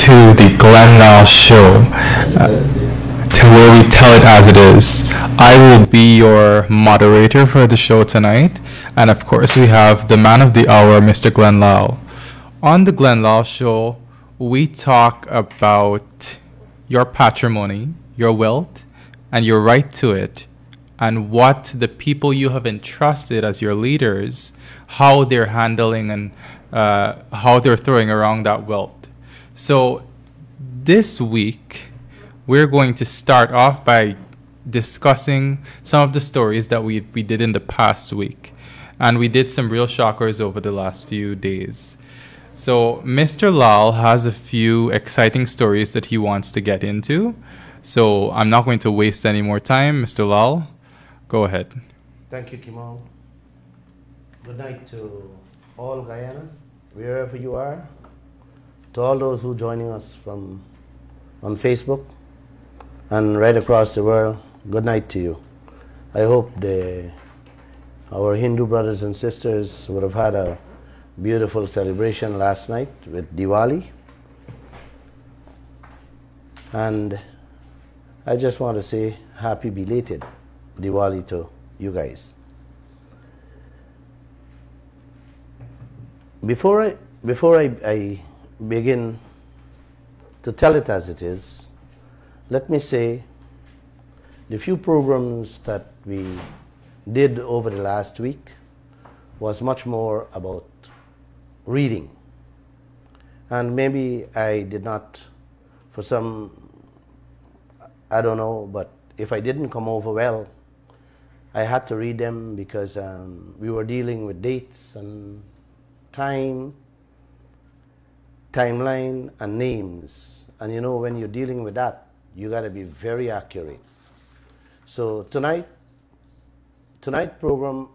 to the Glenn Lall Show, to where we tell it as it is. I will be your moderator for the show tonight, and of course we have the man of the hour, Mr. Glenn Lall. On the Glenn Lall Show, we talk about your patrimony, your wealth, and your right to it, and what the people you have entrusted as your leaders, how they're handling and how they're throwing around that wealth. So this week, we're going to start off by discussing some of the stories that we did in the past week. And we did some real shockers over the last few days. So Mr. Lall has a few exciting stories that he wants to get into. So I'm not going to waste any more time. Mr. Lall, go ahead. Thank you, Kemol. Good night to all Guyana, wherever you are. To all those who are joining us on Facebook and right across the world, good night to you. I hope our Hindu brothers and sisters would have had a beautiful celebration last night with Diwali. And I just want to say happy belated Diwali to you guys. Before I begin to tell it as it is, let me say the few programs that we did over the last week was much more about reading. And maybe I did not, for some, I don't know, but if I didn't come over well, I had to read them because we were dealing with dates and timeline and names. And you know, when you're dealing with that, you got to be very accurate. So tonight program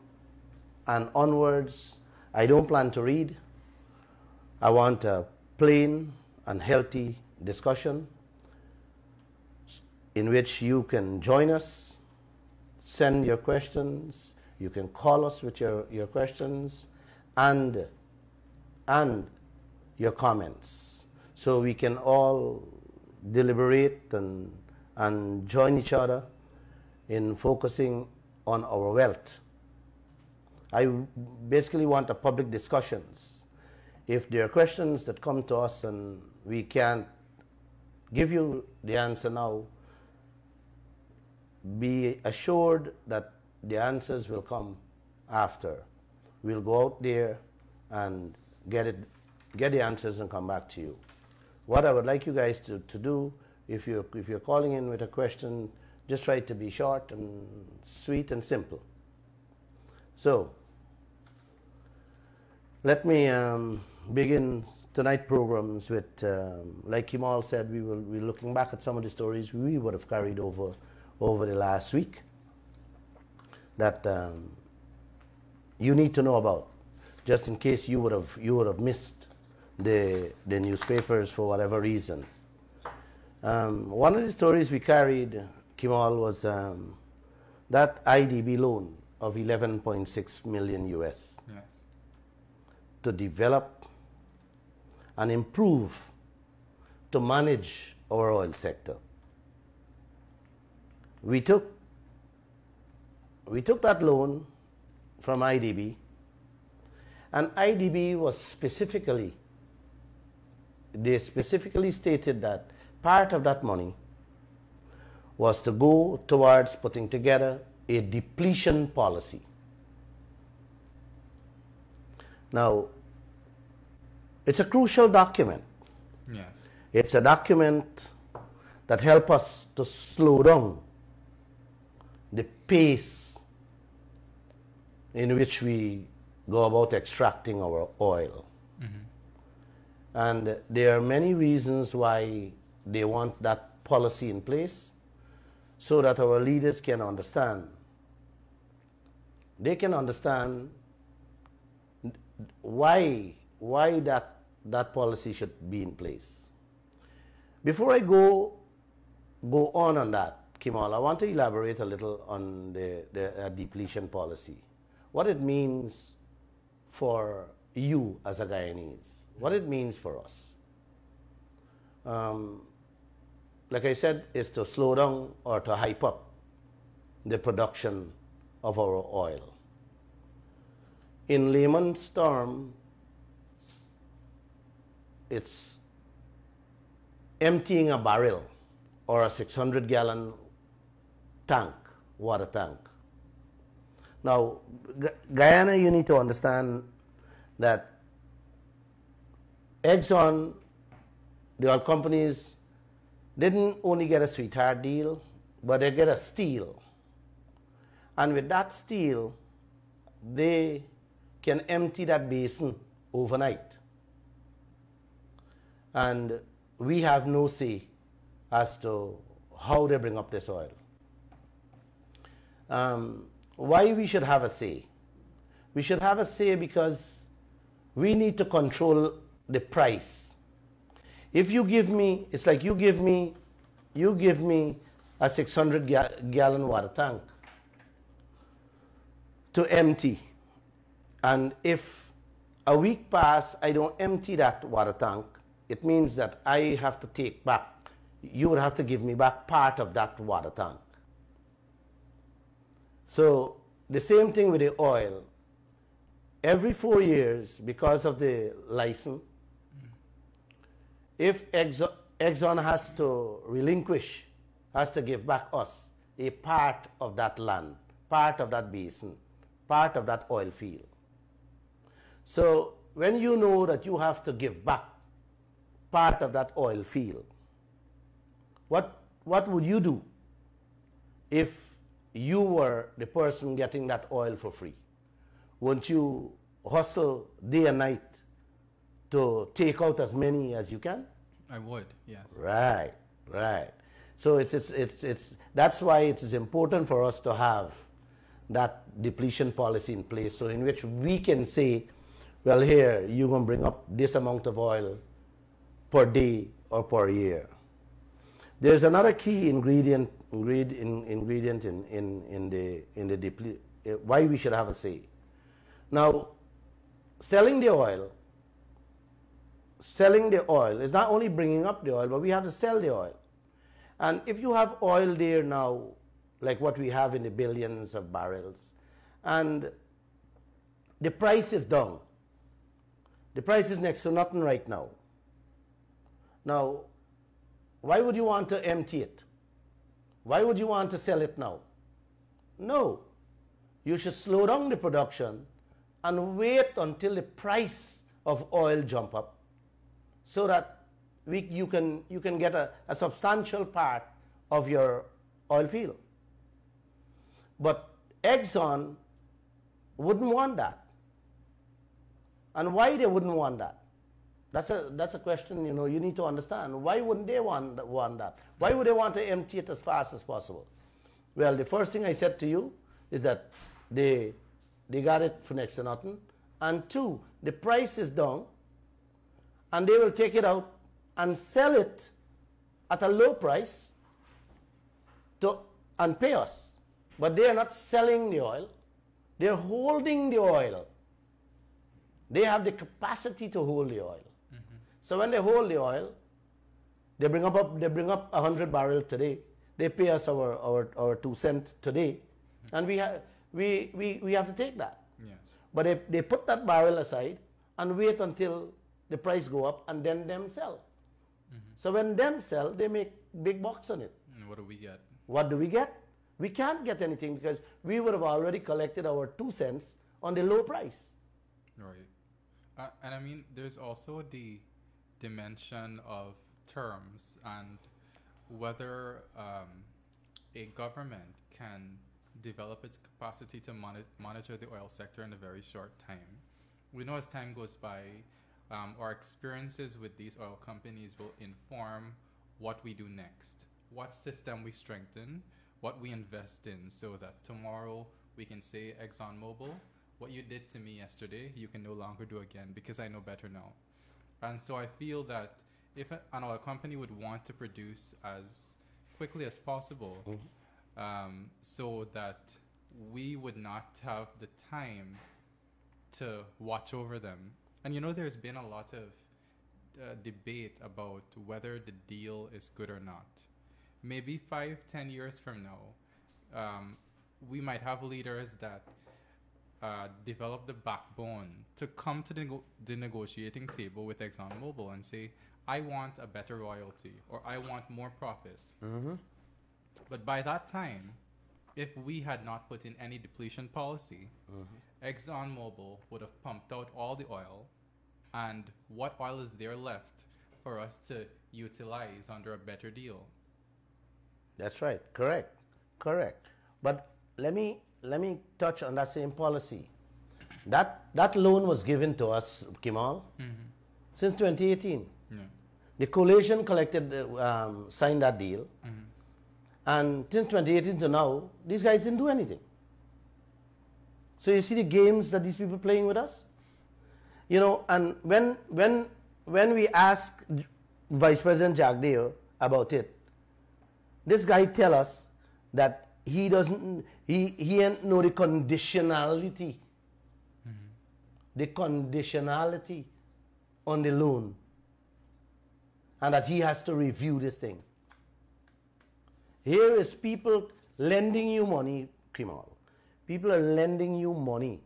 and onwards, I don't plan to read. I want a plain and healthy discussion in which you can join us, send your questions, you can call us with your questions and your comments, so we can all deliberate and join each other in focusing on our wealth. I basically want a public discussions. If there are questions that come to us and we can't give you the answer now, be assured that the answers will come after. We'll go out there and get the answers and come back to you. What I would like you guys to do, if you're calling in with a question, just try to be short and sweet and simple. So let me begin tonight's programs with, like Kemol said, we will be looking back at some of the stories we would have carried over the last week that you need to know about, just in case you would have missed the newspapers for whatever reason. One of the stories we carried, Kemol, was that IDB loan of 11.6 million US. Yes. To develop and improve, to manage our oil sector. We took that loan from IDB, and IDB was specifically stated that part of that money was to go towards putting together a depletion policy. Now, it's a crucial document. Yes. It's a document that helps us to slow down the pace in which we go about extracting our oil. Mm-hmm. And there are many reasons why they want that policy in place, so that our leaders can understand. They can understand why that policy should be in place. Before I go on that, Kemol, I want to elaborate a little on the depletion policy. What it means for you as a Guyanese, what it means for us. like I said, is to slow down or to hype up the production of our oil. In layman's term, it's emptying a barrel or a 600-gallon tank, water tank. Now, Guyana, you need to understand that Exxon, the oil companies, didn't only get a sweetheart deal, but they get a steal. And with that steal, they can empty that basin overnight. And we have no say as to how they bring up this oil. Why we should have a say? We should have a say because we need to control the price. If you give me, it's like you give me a 600-gallon water tank to empty. And if a week pass, I don't empty that water tank, it means that I have to take back, you would have to give me back part of that water tank. So the same thing with the oil. Every 4 years, because of the license, if Exxon has to relinquish, has to give back us a part of that land, part of that basin, part of that oil field. So when you know that you have to give back part of that oil field, what would you do if you were the person getting that oil for free? Won't you hustle day and night to take out as many as you can? I would, yes. Right, right. So that's why it is important for us to have that depletion policy in place, so in which we can say, well, here, you're going to bring up this amount of oil per day or per year. There's another key ingredient in the why we should have a say. Now, selling the oil is not only bringing up the oil, but we have to sell the oil. And if you have oil there now, like what we have in the billions of barrels, and the price is down, the price is next to nothing right now. Now, why would you want to empty it? Why would you want to sell it now? No. You should slow down the production and wait until the price of oil jump up so that you can get a substantial part of your oil field. But Exxon wouldn't want that. And why they wouldn't want that? That's a question, you need to understand. Why wouldn't they want that? Why would they want to empty it as fast as possible? Well, the first thing I said to you is that they got it for next to nothing. And two, the price is down, and they will take it out and sell it at a low price and pay us. But they are not selling the oil. They are holding the oil. They have the capacity to hold the oil. Mm-hmm. So when they hold the oil, they bring up 100 barrels today. They pay us our 2 cents today, mm-hmm. and we have to take that. Yes. But they put that barrel aside and wait until the price go up, and then them sell. Mm-hmm. So when them sell, they make big bucks on it. And what do we get? What do we get? We can't get anything because we would have already collected our 2 cents on the low price. Right. And I mean, there's also the dimension of terms and whether a government can develop its capacity to monitor the oil sector in a very short time. We know as time goes by, our experiences with these oil companies will inform what we do next, what system we strengthen, what we invest in, so that tomorrow we can say, ExxonMobil, what you did to me yesterday, you can no longer do again because I know better now. And so I feel that if an oil company would want to produce as quickly as possible, mm-hmm. So that we would not have the time to watch over them. And there's been a lot of debate about whether the deal is good or not. Maybe 5, 10 years from now, we might have leaders that develop the backbone to come to the negotiating table with ExxonMobil and say, I want a better royalty or I want more profit. Mm-hmm. But by that time, if we had not put in any depletion policy, ExxonMobil would have pumped out all the oil, and what oil is there left for us to utilize under a better deal? That's right. Correct. Correct. But let me touch on that same policy. That loan was given to us, Kemol, since 2018. Yeah. The coalition signed that deal, and since 2018 to now, these guys didn't do anything. So you see the games that these people are playing with us, you know. And when we ask Vice President Jagdeo about it, this guy tell us that he ain't know the conditionality, the conditionality on the loan, and that he has to review this thing. Here is people lending you money, Kemol. People are lending you money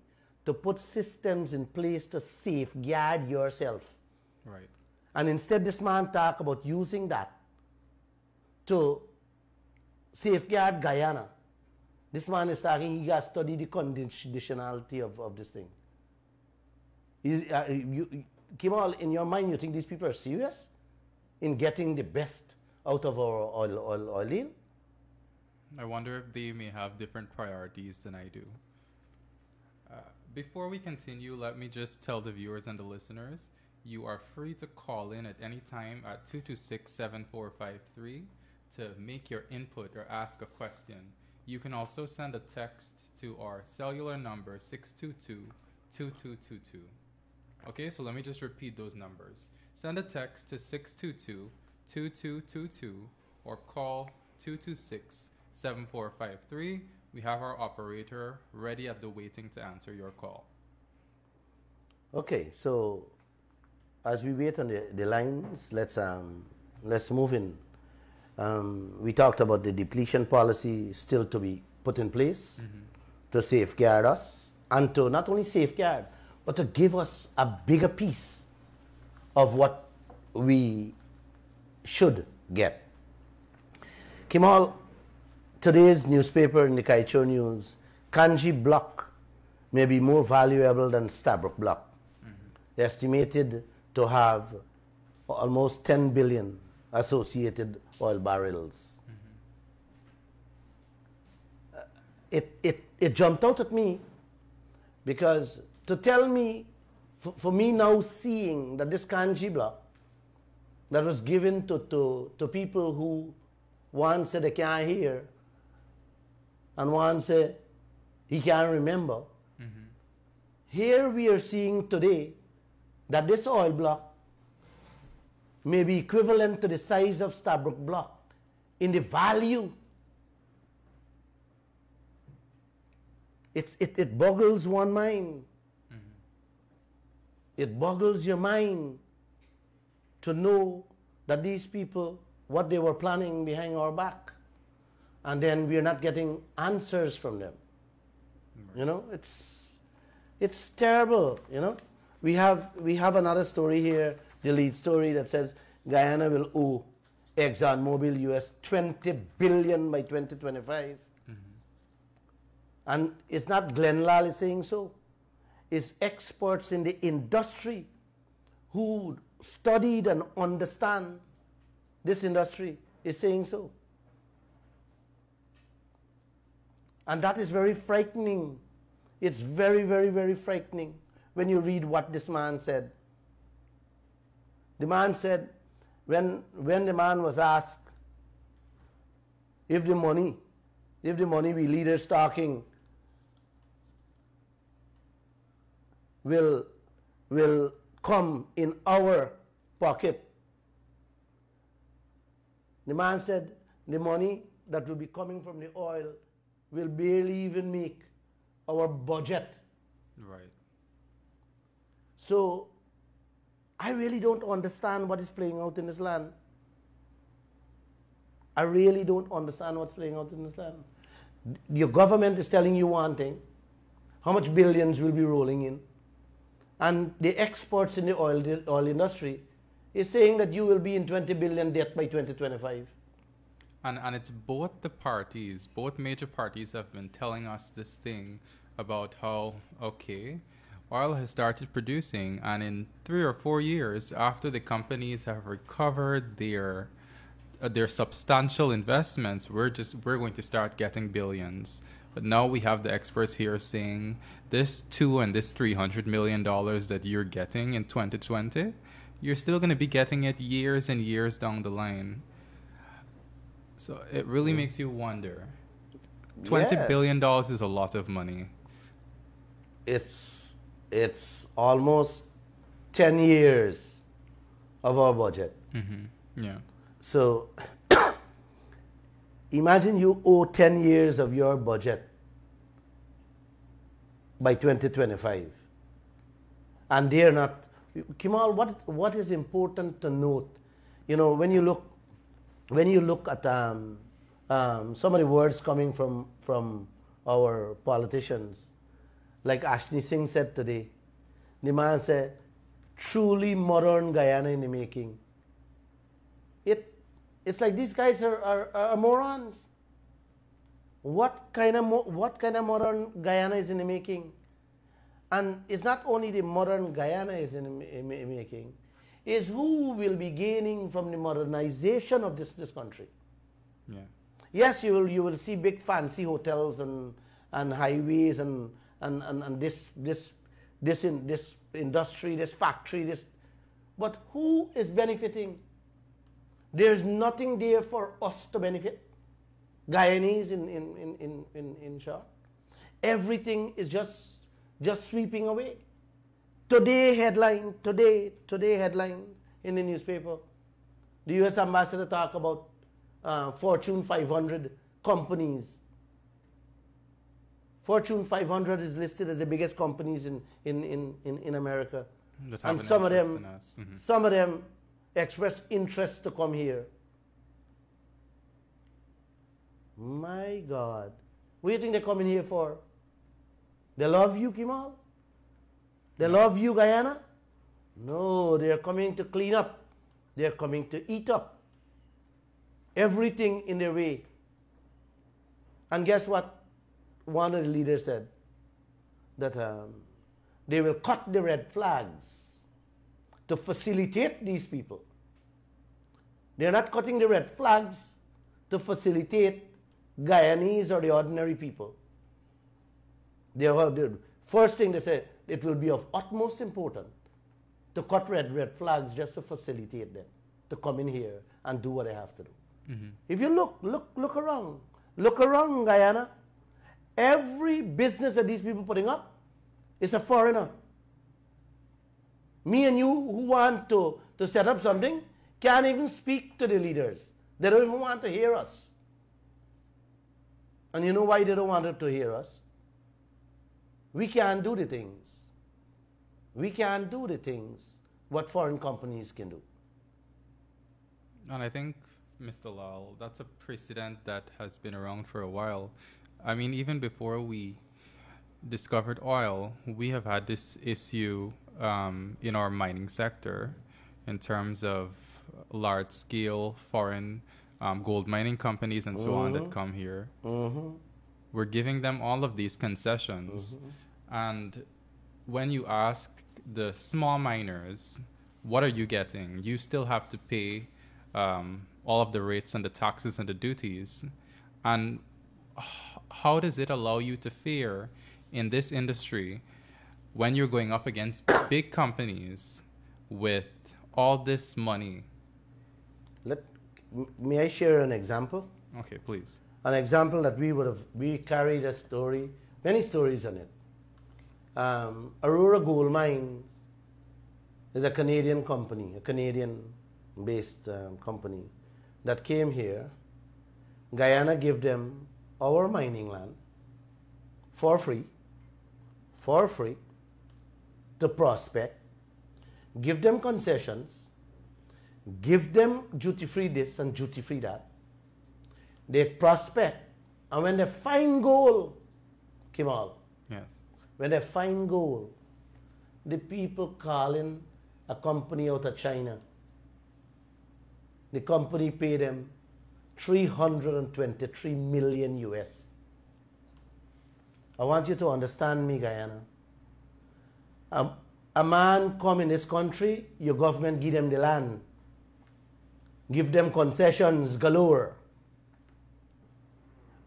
to put systems in place to safeguard yourself. Right. And instead this man talk about using that to safeguard Guyana. This man is talking, he got to study the conditionality of this thing. Kemol, in your mind, you think these people are serious in getting the best out of our oil deal? I wonder if they may have different priorities than I do. Before we continue, let me just tell the viewers and the listeners, you are free to call in at any time at 226-7453 to make your input or ask a question. You can also send a text to our cellular number 622-2222. Okay, so let me just repeat those numbers. Send a text to 622-2222 or call 226-7453. We have our operator ready at the waiting to answer your call. Okay, so as we wait on the lines, let's move in. We talked about the depletion policy still to be put in place to safeguard us, and to not only safeguard, but to give us a bigger piece of what we should get. Kemol, today's newspaper in the Kaieteur News, Kanji block may be more valuable than Stabroek block. Estimated to have almost 10 billion associated oil barrels. It jumped out at me because to tell me, for me now seeing that this Kanji block that was given to people who one said they can't hear and one said he can't remember. Here we are seeing today that this oil block may be equivalent to the size of Stabroek block in the value. It boggles one mind. It boggles your mind to know that these people, what they were planning behind our back, and then we are not getting answers from them. You know, it's terrible. You know, we have another story here, the lead story that says Guyana will owe ExxonMobil US 20 billion by 2025. And it's not Glenn Lall is saying so. It's experts in the industry who studied and understand this industry is saying so. And that is very frightening. It's very, very, very frightening when you read what this man said. The man said, when the man was asked if the money we leaders talking will come in our pocket, the man said the money that will be coming from the oil will barely even make our budget. Right. So I really don't understand what is playing out in this land. I really don't understand what's playing out in this land. Your government is telling you one thing, how much billions will be rolling in. And the experts in the oil industry is saying that you will be in 20 billion debt by 2025. And it's both the parties, both major parties have been telling us this thing about how, okay, oil has started producing, and in 3 or 4 years after the companies have recovered their substantial investments, we're going to start getting billions. But now we have the experts here saying this $200 and this $300 million that you're getting in 2020, you're still going to be getting it years and years down the line. So it really makes you wonder. $20 billion is a lot of money. It's almost 10 years of our budget. Mm-hmm. Yeah. So imagine you owe 10 years of your budget by 2025. And they're not. Kemol, what is important to note, you know, when you look at some of the words coming from our politicians, like Ashley Singh said today, the man said, truly modern Guyana in the making. It's like these guys are morons. What kind of modern Guyana is in the making? And it's not only the modern Guyana is in the making, is who will be gaining from the modernization of this country. Yeah. Yes, you will see big fancy hotels and highways and this industry, this factory, but who is benefiting? There's nothing there for us to benefit. Guyanese in short. Everything is just sweeping away. Today headline in the newspaper. The U.S. ambassador talk about Fortune 500 companies. Fortune 500 is listed as the biggest companies in America. And some of them express interest to come here. My God. What do you think they're coming here for? They love you, Kemol? They love you, Guyana? No, they're coming to clean up. They're coming to eat up everything in their way. And guess what? One of the leaders said that they will cut the red flags to facilitate these people. They're not cutting the red flags to facilitate Guyanese or the ordinary people. First thing they said, it will be of utmost importance to cut red flags just to facilitate them to come in here and do what they have to do. Mm-hmm. If you look around Guyana, every business that these people putting up is a foreigner. Me and you who want to set up something can't even speak to the leaders. They don't even want to hear us. And you know why they don't want to hear us? We can't do the things. We can't do the things what foreign companies can do. And I think, Mr. Lall, that's a precedent that has been around for a while. I mean, even before we discovered oil, we have had this issue in our mining sector in terms of large-scale foreign gold mining companies and so on that come here. Mm-hmm. We're giving them all of these concessions. Mm-hmm. And when you ask the small miners, what are you getting? You still have to pay all of the rates and the taxes and the duties. And how does it allow you to fare in this industry when you're going up against big companies with all this money? May I share an example? Okay, please. An example that we carried a story, many stories on it. Aurora Gold Mines is a Canadian company, a Canadian-based company that came here. Guyana gave them our mining land for free to prospect. give them concessions, give them duty-free this and duty-free that. They prospect, and when they find gold, Kemol, Yes. when they find gold, the people calling a company out of China, the company pay them 323 million US. I want you to understand me, Guyana. A man come in this country, your government give them the land, give them concessions galore.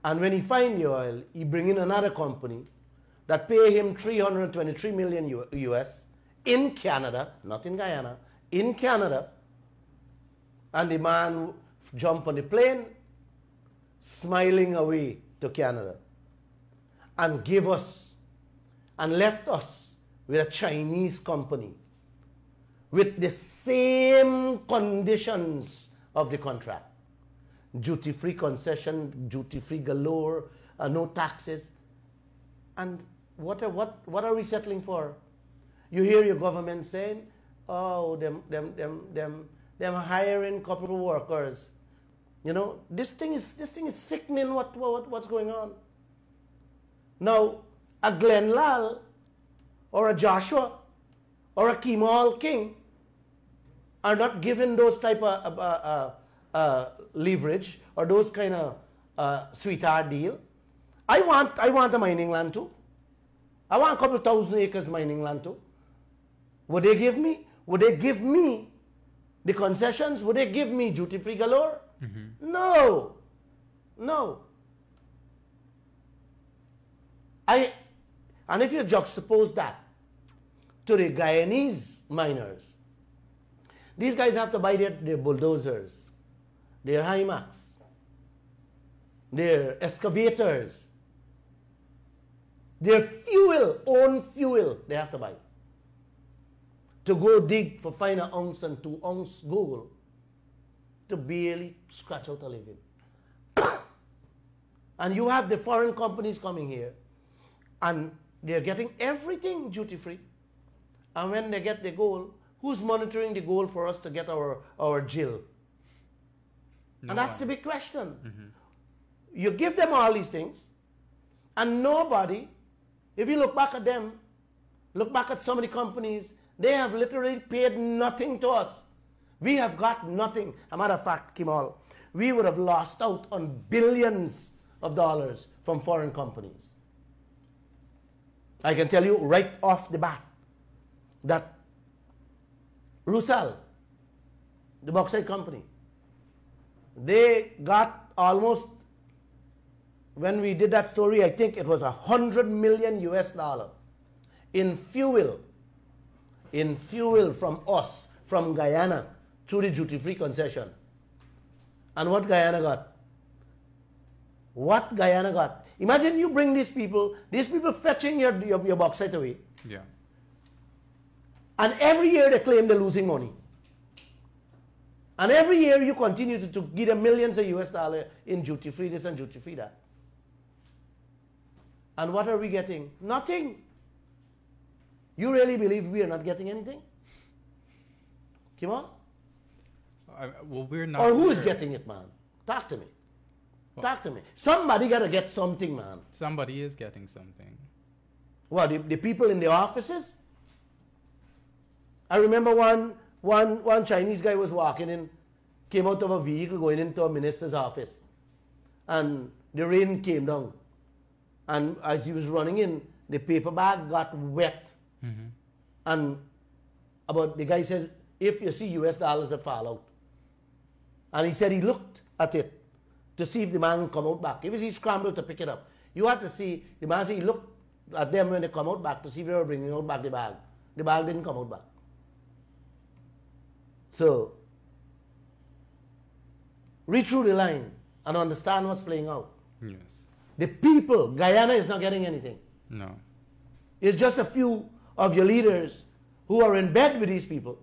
And when he find the oil, he bring in another company that pay him 323 million US in Canada, not in Guyana, in Canada. And the man jump on the plane, smiling away to Canada, and give us, and left us with a Chinese company with the same conditions of the contract. Duty-free concession, duty-free galore, no taxes. And what are we settling for? You hear your government saying, oh, them hiring couple of workers. You know, this thing is sickening what's going on. Now, a Glenn Lall or a Joshua or a Kemol King are not given those type of leverage or those kind of sweetheart deal. I want a mining land too. I want a couple of 1,000 acres mining land too. Would they give me? Would they give me the concessions? Would they give me duty-free galore? Mm-hmm. No. No. And if you juxtapose that to the Guyanese miners, these guys have to buy their bulldozers, their Himax, their excavators, their fuel, own fuel they have to buy to go dig for find an ounce and 2 ounce gold to barely scratch out a living. And you have the foreign companies coming here and they're getting everything duty free. And when they get the gold, who's monitoring the gold for us to get our jill? No and that's one. the big question. Mm-hmm. You give them all these things, and nobody, if you look back at them, look back at some of the companies, they have literally paid nothing to us. We have got nothing. A matter of fact, Kemol, we would have lost out on billions of dollars from foreign companies. I can tell you right off the bat that Rusal, the bauxite company, they got almost, when we did that story, I think it was $100 million US in fuel from us, from Guyana, through the duty-free concession. And what Guyana got? What Guyana got? Imagine you bring these people fetching your bauxite away. Yeah. And every year they claim they're losing money. And every year you continue to give them millions of US dollars in duty-free this and duty-free that. And what are we getting? Nothing. You really believe we are not getting anything? Come on. Well, we're not. Or who is getting it, man? Talk to me. Well, Talk to me. Somebody got to get something, man. somebody is getting something. What, the people in the offices? I remember one Chinese guy was walking in, came out of a vehicle going into a minister's office. And the rain came down. And as he was running in, the paper bag got wet. Mm-hmm. And the guy says, if you see US dollars that fall out. And he said he looked at it to see if the man come out back. If he scrambled to pick it up. You had to see, the man said he looked at them when they come out back to see if they were bringing out back the bag. The bag didn't come out back. So, read through the line and understand what's playing out. Yes. The people, Guyana is not getting anything. No. It's just a few of your leaders who are in bed with these people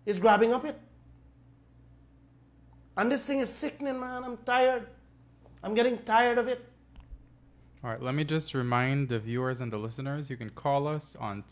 is grabbing up it. And this thing is sickening, man. I'm tired. I'm getting tired of it. All right, let me just remind the viewers and the listeners, you can call us on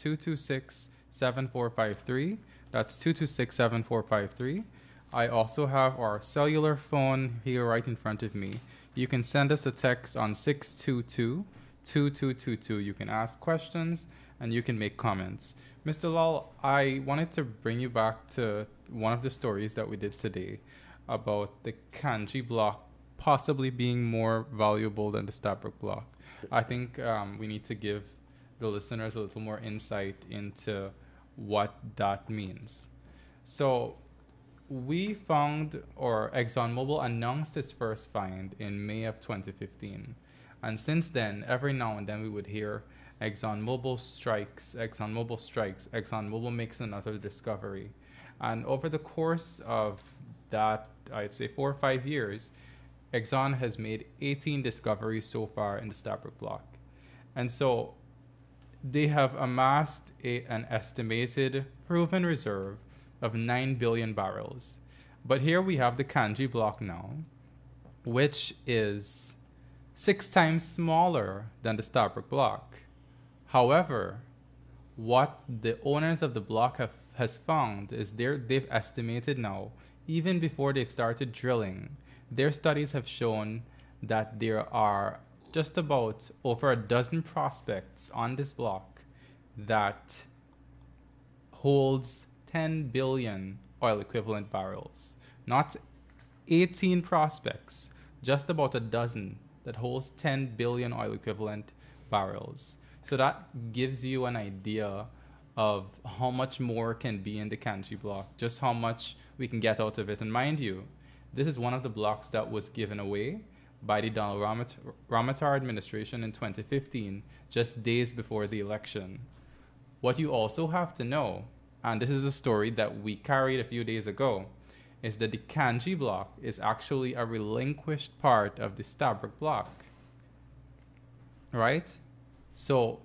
226-7453. That's 226-7453. I also have our cellular phone here right in front of me. You can send us a text on 622-2222. You can ask questions and you can make comments. Mr. Lall, I wanted to bring you back to one of the stories that we did today about the kanji block possibly being more valuable than the Stabroek block. I think we need to give the listeners a little more insight into what that means. So we found, or ExxonMobil announced its first find in May of 2015. And since then, every now and then we would hear ExxonMobil strikes, ExxonMobil strikes, ExxonMobil makes another discovery. And over the course of that, I'd say 4 or 5 years, Exxon has made 18 discoveries so far in the Stabroek block. And so they have amassed an estimated proven reserve of 9 billion barrels. But here we have the kanji block now, which is 6 times smaller than the Stabroek block. However, what the owners of the block has found is they've estimated now, even before they've started drilling, their studies have shown that there are just about over a dozen prospects on this block that holds 10 billion oil equivalent barrels. Not 18 prospects, just about a dozen that holds 10 billion oil equivalent barrels. So that gives you an idea of how much more can be in the kanji block, just how much we can get out of it. And mind you, this is one of the blocks that was given away by the Donald Ramotar administration in 2015, just days before the election. What you also have to know, and this is a story that we carried a few days ago, is that the kanji block is actually a relinquished part of the Stabroek block. Right? So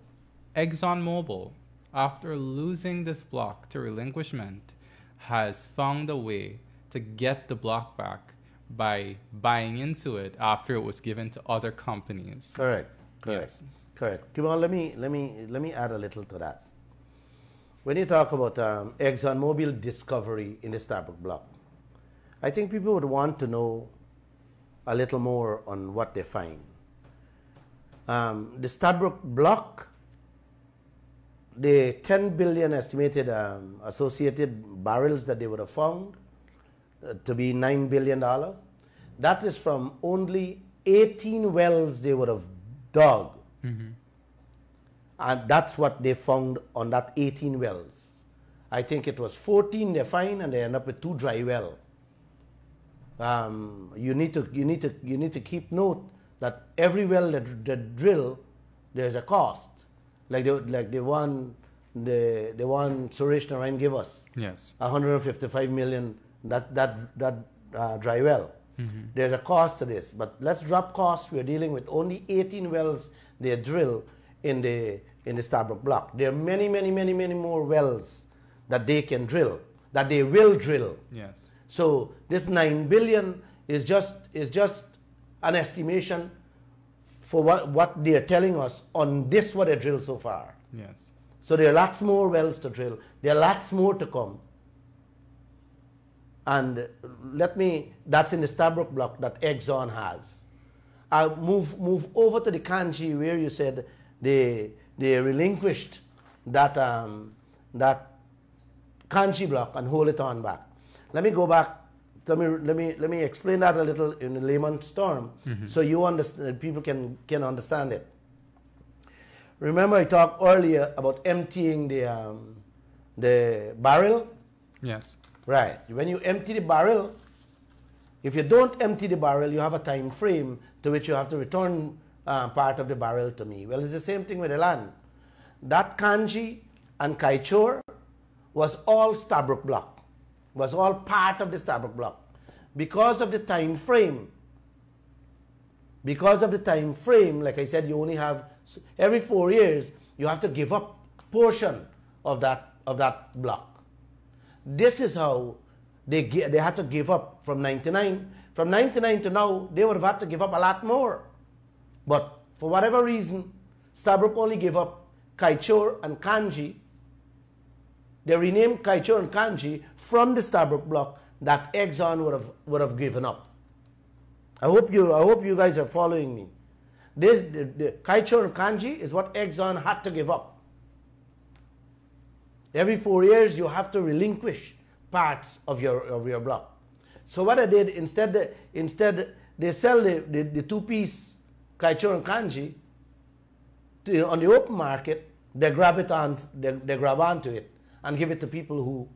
ExxonMobil, after losing this block to relinquishment, has found a way to get the block back by buying into it after it was given to other companies. Correct. Yes. Correct. Kemol, let me add a little to that. When you talk about ExxonMobil discovery in the Stabroek block, I think people would want to know a little more on what they find. The Stabroek block, the 10 billion estimated associated barrels that they would have found to be $9 billion, that is from only 18 wells they would have dug. Mm-hmm. And that's what they found on that 18 wells. I think it was 14 they find, and they end up with 2 dry wells. You need to keep note that every well that drill, there's a cost. Like the one Suresh Narayan gave us. Yes. 155 million. That dry well. Mm-hmm. There's a cost to this, but let's drop cost. We're dealing with only 18 wells they drill in the Stabroek block. There are many more wells that they can drill, that they will drill. Yes. So this 9 billion is just an estimation for what they are telling us on this what they drilled so far. Yes. So there are lots more wells to drill. There are lots more to come. And that's in the Stabroek block that Exxon has. I'll move over to the kanji where you said they relinquished that kanji block and hold it on back. Let me go back. Let me explain that a little in layman's term, mm-hmm. so you understand, people can understand it. Remember, I talked earlier about emptying the barrel. Yes. Right. When you empty the barrel, if you don't empty the barrel, you have a time frame to which you have to return part of the barrel to me. Well, it's the same thing with the land. That kanji and Kaieteur was all Stabroek block, was all part of the Stabroek block. Because of the time frame, like I said, you only have, every 4 years, you have to give up a portion of that block. This is how they had to give up from 99. From 99 to now, they would have had to give up a lot more. But for whatever reason, Stabroek only gave up Kaieteur and kanji they renamed Kaieteur and Kanji from the Starbuck block that Exxon would have given up. I hope you guys are following me. The Kaieteur and Kanji is what Exxon had to give up. Every 4 years you have to relinquish parts of your block. So what I did, instead they sell the two-piece Kaieteur and Kanji on the open market. They grab onto it and give it to people who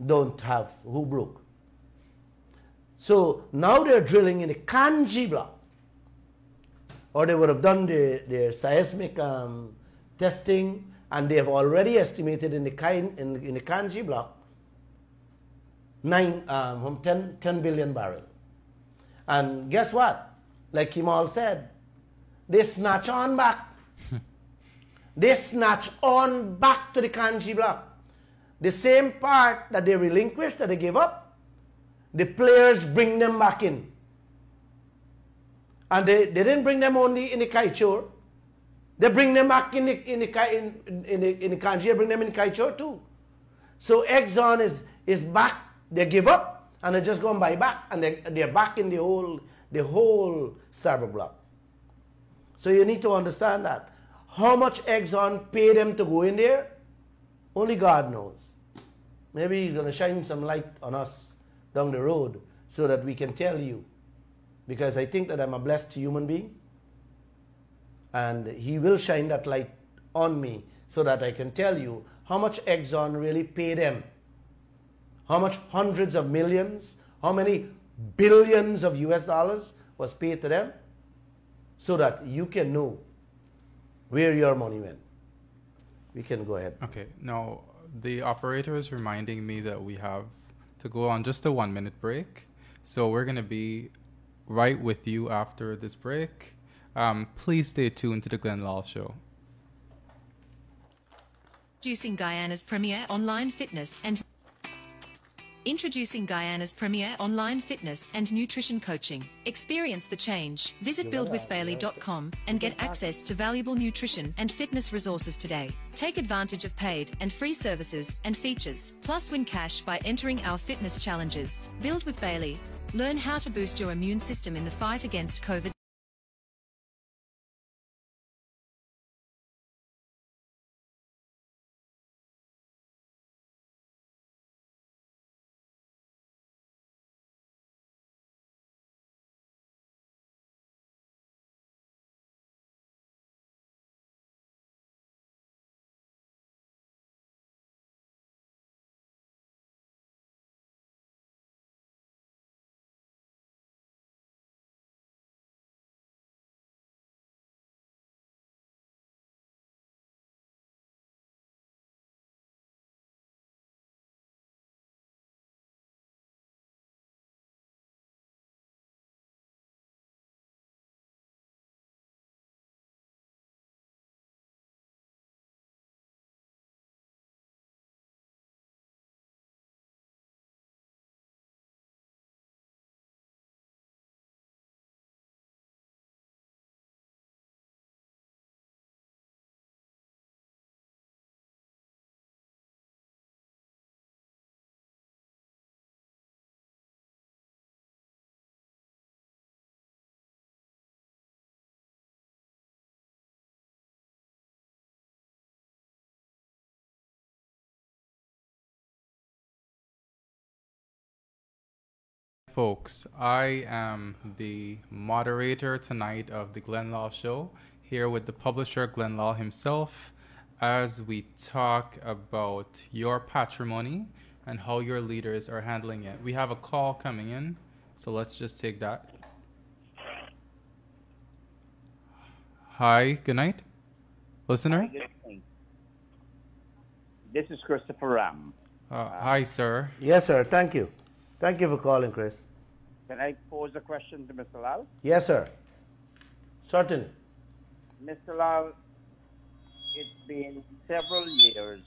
who broke. So now they're drilling in the Kanji block, or they would have done their seismic testing, and they have already estimated in the Kanji block 10 billion barrel. And guess what? Like Kemol said, they snatch on back. They snatch on back to the Kanji block. The same part that they relinquished, that they gave up, the players bring them back in. And they didn't bring them only in the Kaieteur. They bring them back in the Kanji, they bring them in Kaieteur too. So Exxon is back. They give up and they're just going buy back, and they're back in the whole Starbuck block. So you need to understand that. How much Exxon paid them to go in there, only God knows. Maybe he's going to shine some light on us down the road so that we can tell you. Because I think that I'm a blessed human being. And he will shine that light on me so that I can tell you how much Exxon really paid them. How much hundreds of millions, how many billions of US dollars was paid to them, so that you can know where your money went. We can go ahead. Okay, now the operator is reminding me that we have to go on just a 1 minute break. So we're going to be right with you after this break. Please stay tuned to the Glenn Lall Show. Introducing Guyana's premier online fitness and nutrition coaching. Experience the change. Visit buildwithbailey.com and get access to valuable nutrition and fitness resources today. Take advantage of paid and free services and features, plus win cash by entering our fitness challenges. Build with Bailey. Learn how to boost your immune system in the fight against COVID. Folks, I am the moderator tonight of the Glenn Lall Show, here with the publisher Glenn Lall himself, as we talk about your patrimony and how your leaders are handling it. We have a call coming in, so let's just take that. Hi, good night, listener. This is Christopher Ram. Hi, sir. Yes, sir. Thank you. Thank you for calling, Chris. Can I pose a question to Mr. Lall? Yes, sir. Certainly. Mr. Lall, it's been several years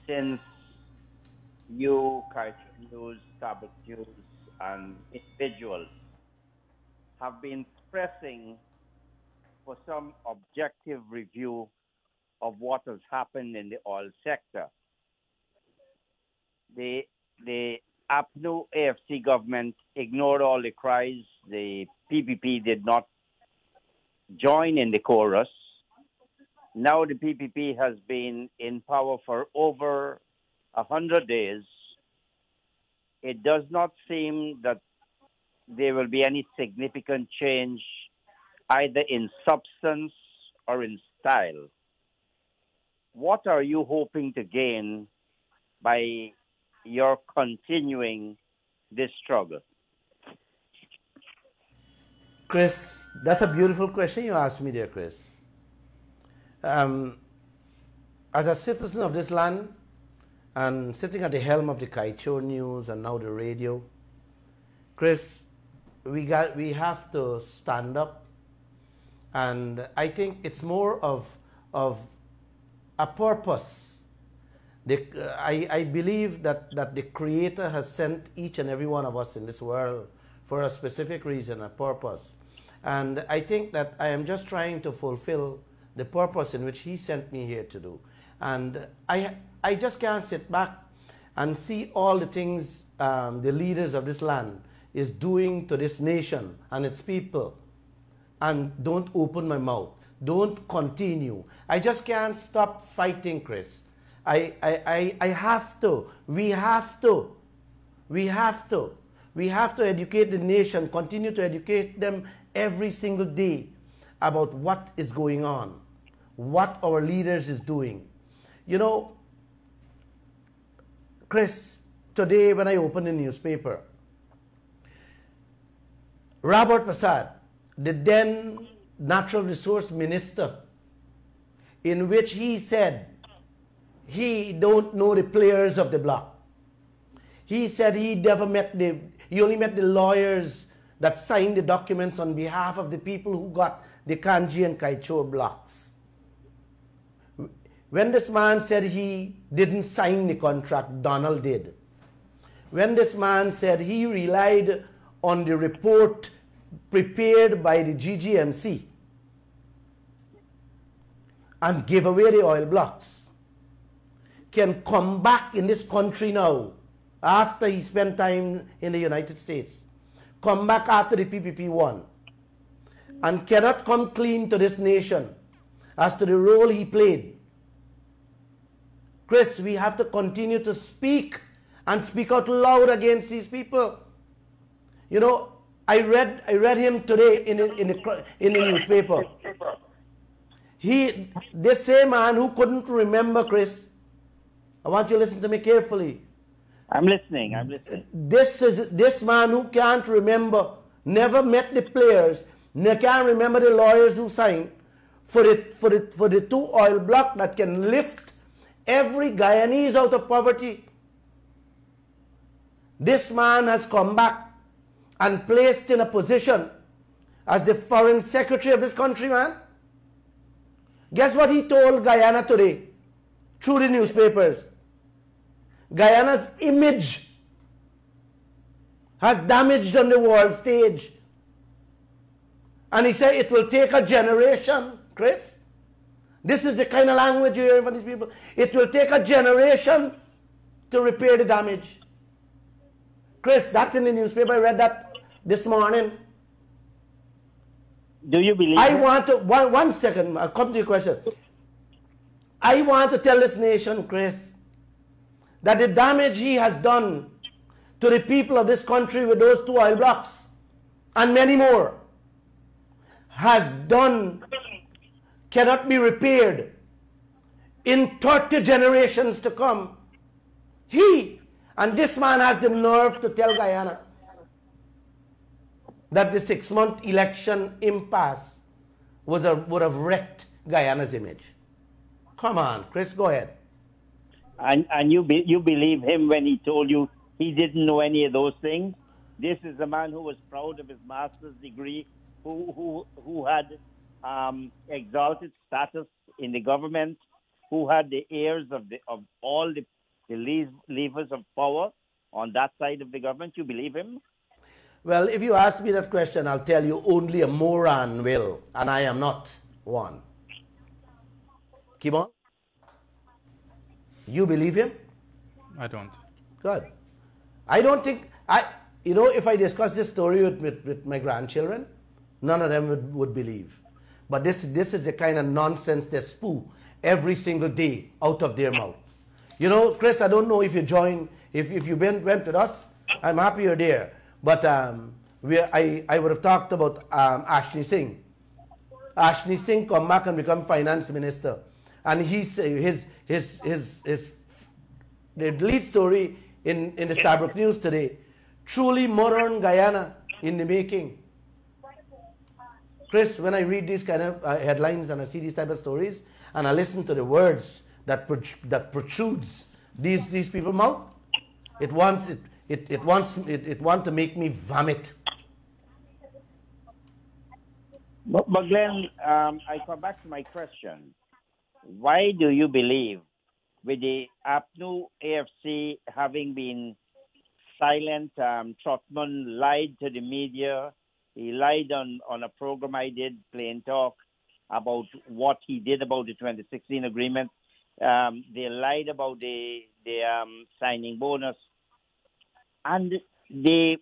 since you, Kaieteur, Saboteurs, and individuals have been pressing for some objective review of what has happened in the oil sector. The APNU AFC government ignored all the cries. The PPP did not join in the chorus. Now the PPP has been in power for over 100 days. It does not seem that there will be any significant change either in substance or in style. What are you hoping to gain by your continuing this struggle? Chris, that's a beautiful question you asked me there, Chris. As a citizen of this land and sitting at the helm of the Kaieteur News and now the radio, Chris, we have to stand up, and I think it's more of a purpose. I believe that the Creator has sent each and every one of us in this world for a specific reason, a purpose. And I think that I am just trying to fulfill the purpose in which He sent me here to do. And I just can't sit back and see all the things the leaders of this land is doing to this nation and its people and don't open my mouth, don't continue. I just can't stop fighting, Chris. I have to. We have to educate the nation, continue to educate them every single day about what is going on, what our leaders is doing. You know, Chris, today when I opened the newspaper, Robert Prasad, the then Natural Resource Minister, in which he said he don't know the players of the block. He said he only met the lawyers that signed the documents on behalf of the people who got the Kanji and Kaieteur blocks. When this man said he didn't sign the contract, Donald did. When this man said he relied on the report prepared by the GGMC and gave away the oil blocks, can come back in this country now after he spent time in the United States, come back after the PPP won, and cannot come clean to this nation as to the role he played. Chris, we have to continue to speak and speak out loud against these people. You know, I read him today in the newspaper. This same man who couldn't remember, Chris, I want you to listen to me carefully. I'm listening. This man who can't remember, never met the players, can't remember the lawyers who signed for the two oil blocks that can lift every Guyanese out of poverty. This man has come back and placed in a position as the foreign secretary of this country, man. Guess what he told Guyana today through the newspapers? Guyana's image has damaged on the world stage. And he said it will take a generation, Chris. This is the kind of language you hear from these people. It will take a generation to repair the damage. Chris, that's in the newspaper. I read that this morning. Do you believe I want to, one second, I'll come to your question. I want to tell this nation, Chris, that the damage he has done to the people of this country with those two oil blocks and many more cannot be repaired in 30 generations to come. And this man has the nerve to tell Guyana that the 6-month election impasse would have wrecked Guyana's image. Come on, Chris, go ahead. And you believe him when he told you he didn't know any of those things? This is a man who was proud of his master's degree, who had exalted status in the government, who had the ears of all the levers of power on that side of the government. You believe him? Well, if you ask me that question, I'll tell you only a moron will, and I am not one. Kemol? You believe him? I don't. Good. I don't think, if I discuss this story with my grandchildren, none of them would believe. But this is the kind of nonsense they spew every single day out of their mouth. You know, Chris, I don't know if you joined, if you went with us. I'm happy you're there. But I would have talked about Ashley Singh. Ashley Singh come back and become finance minister. And the lead story in the Starbuck News today, truly modern Guyana in the making. Chris, when I read these kind of headlines and I see these type of stories and I listen to the words that protrudes these people's mouth, it wants to make me vomit. But Glenn, I come back to my question. Why do you believe, with the APNU AFC having been silent, Trotman lied to the media, he lied on a program I did, Plain Talk, about what he did about the 2016 agreement. They lied about the signing bonus. And the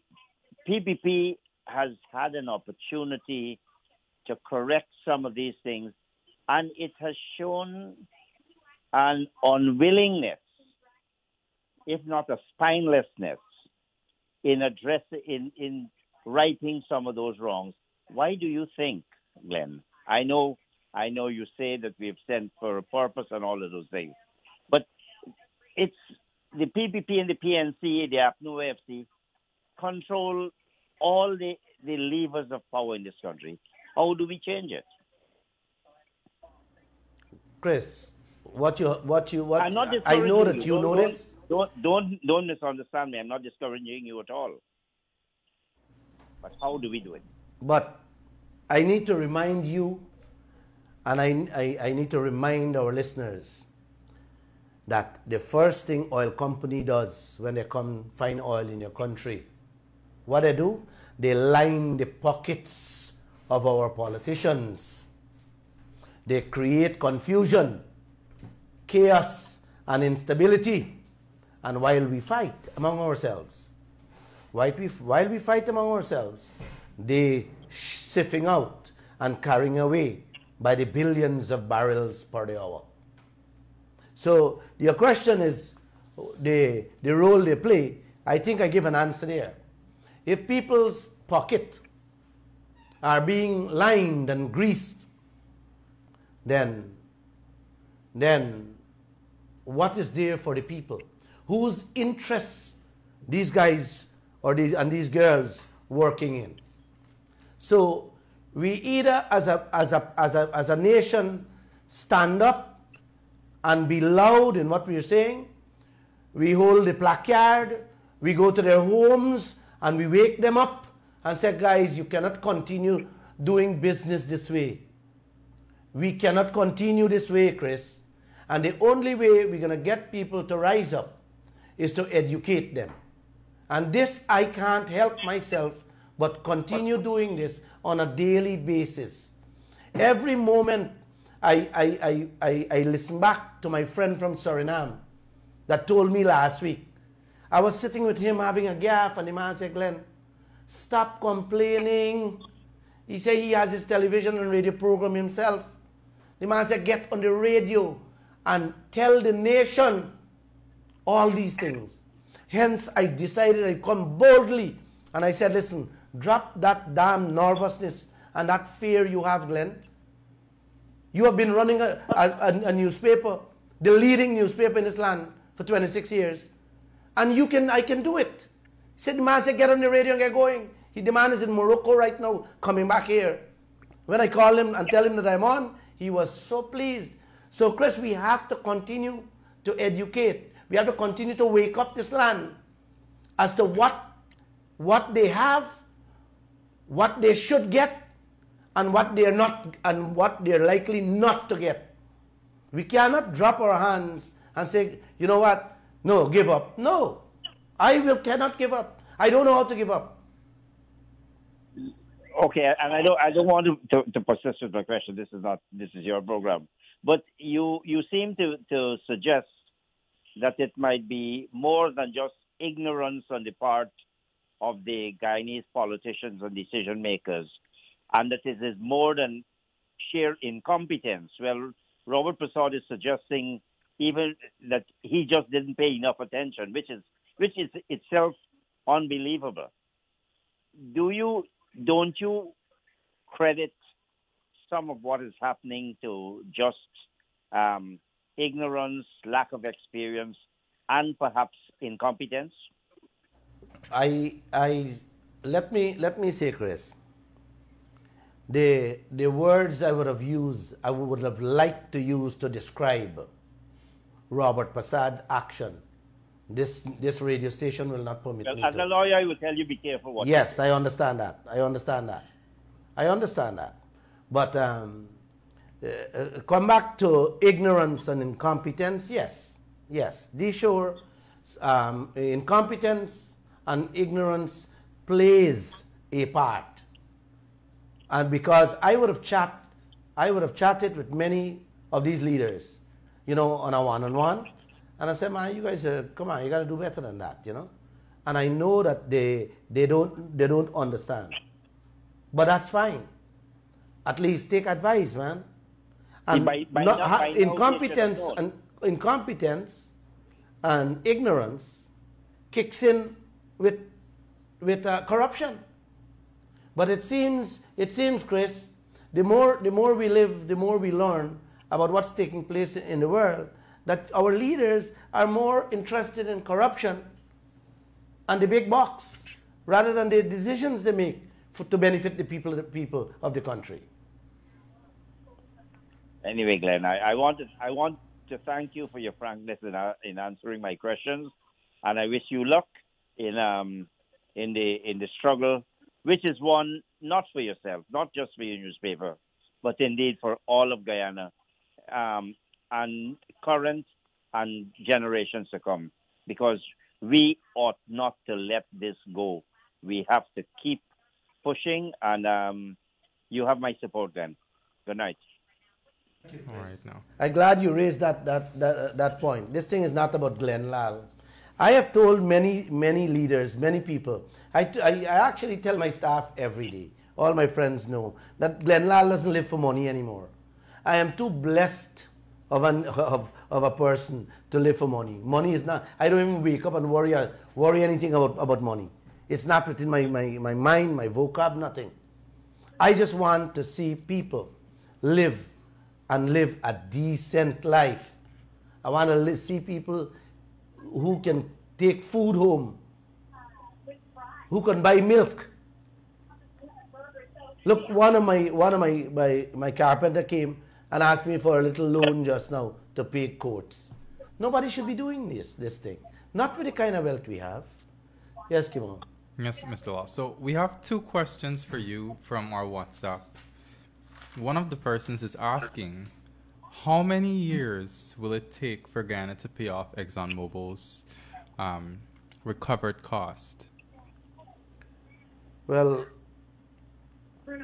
PPP has had an opportunity to correct some of these things, and it has shown an unwillingness, if not a spinelessness, in righting some of those wrongs. Why do you think, Glenn? I know you say that we've sent for a purpose and all of those things, but it's the PPP and the PNC, the APNU AFC, control all the levers of power in this country. How do we change it? Chris, what I'm not I know that you know this. Don't misunderstand me. I'm not discouraging you at all. But how do we do it? But I need to remind you, and I need to remind our listeners, that the first thing oil company does when they come find oil in your country, what they do, they line the pockets of our politicians. They create confusion, chaos, and instability. And while we fight among ourselves, they sifting out and carrying away by the billions of barrels per the hour. So your question is the role they play. I think I give an answer there. If people's pocket are being lined and greased, then what is there for the people? Whose interests these guys and these girls working in? So we either as a nation stand up and be loud in what we are saying. We hold the placard, we go to their homes and we wake them up and say, guys, you cannot continue doing business this way. We cannot continue this way, Chris. And the only way we're going to get people to rise up is to educate them. And this, I can't help myself but continue doing this on a daily basis. Every moment I listen back to my friend from Suriname that told me last week. I was sitting with him having a gaff, and the man said, Glenn, stop complaining. He said he has his television and radio program himself. The man said, get on the radio and tell the nation all these things. Hence, I decided I'd come boldly. And I said, listen, drop that damn nervousness and that fear you have, Glenn. You have been running a newspaper, the leading newspaper in this land for 26 years. And I can do it. He said, the man said, get on the radio and get going. The man is in Morocco right now, coming back here. When I call him and tell him that I'm on, he was so pleased. So, Chris, we have to continue to educate. We have to continue to wake up this land as to what they have, what they should get, and what they're not, and what they're likely not to get. We cannot drop our hands and say, you know what? No, give up. No, cannot give up. I don't know how to give up. Okay, and I don't want to persist with my question. This is your program, but you seem to suggest that it might be more than just ignorance on the part of the Guyanese politicians and decision makers, and that it is more than sheer incompetence. Well, Robert Prasad is suggesting even that he just didn't pay enough attention, which is itself unbelievable. Don't you credit some of what is happening to just ignorance, lack of experience, and perhaps incompetence? Let me say, Chris, the words I would have liked to use to describe Robert Prasad's action, this radio station will not permit me as to. a lawyer, I would tell you be careful what. Yes, I understand that. I understand that. But come back to ignorance and incompetence. Yes. These show incompetence and ignorance plays a part. And because I would have chatted with many of these leaders, on a one-on-one, and I said, man, you guys, come on, you got to do better than that, And I know that they don't understand, but that's fine. At least take advice, man. And incompetence and ignorance kicks in with corruption. But it seems, Chris, the more we live, the more we learn about what's taking place in the world, that our leaders are more interested in corruption and the big box rather than the decisions they make to benefit the people of the country. Anyway, Glenn, I want to thank you for your frankness in answering my questions, and I wish you luck in the struggle, which is one not for yourself, not just for your newspaper, but indeed for all of Guyana, and current and generations to come, because we ought not to let this go. We have to keep pushing, and you have my support, Glenn. Good night. All right, now. I'm glad you raised that point. This thing is not about Glenn Lall. I have told many leaders, many people. I actually tell my staff every day. All my friends know that Glenn Lall doesn't live for money anymore. I am too blessed of a person to live for money. Money is not. I don't even wake up and worry anything about money. It's not within my mind, my vocab, nothing. I just want to see people live a decent life. I want to see people who can take food home, who can buy milk. Look, one of my carpenter came and asked me for a little loan just now to pay coats. Nobody should be doing this thing. Not with the kind of wealth we have. Yes, Kemol. Yes, Mr. Lall. So we have two questions for you from our WhatsApp. One of the persons is asking, how many years will it take for Guyana to pay off ExxonMobil's recovered cost? Well,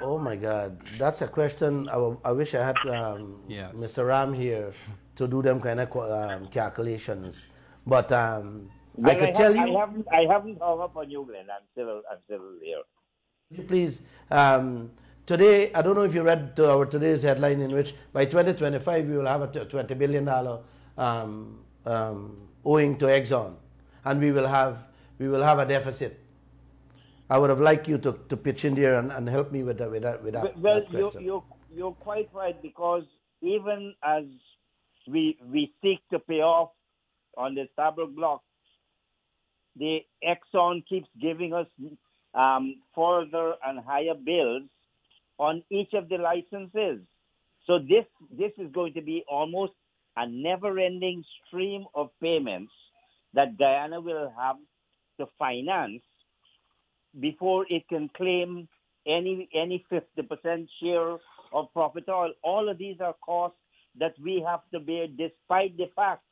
oh my God, that's a question. I wish I had Yes. Mr. Ram here to do them kind of calculations. But I could tell you. I haven't hung up on you, Glenn. I'm still here. Please. Today, I don't know if you read our today's headline, in which by 2025 we will have a $20 billion owing to Exxon, and we will have a deficit. I would have liked you to pitch in there and help me with that. Well, question. you're quite right, because even as we seek to pay off on the Stabroek block, the Exxon keeps giving us further and higher bills on each of the licenses. So this is going to be almost a never-ending stream of payments that Guyana will have to finance before it can claim any 50% share of profit oil. All of these are costs that we have to bear, despite the fact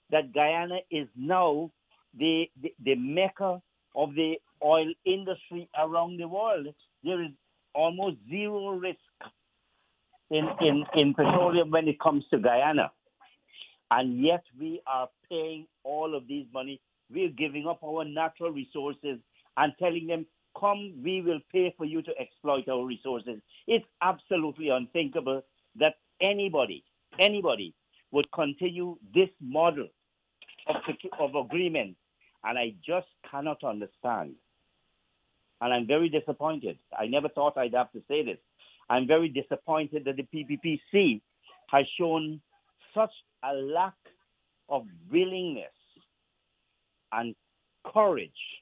that Guyana is now the mecca of the oil industry around the world. There is almost zero risk in petroleum when it comes to Guyana. And yet we are paying all of these money. We're giving up our natural resources and telling them, come, we will pay for you to exploit our resources. It's absolutely unthinkable that anybody would continue this model of agreement. And I just cannot understand. And I'm very disappointed. I never thought I'd have to say this. I'm very disappointed that the PPPC has shown such a lack of willingness and courage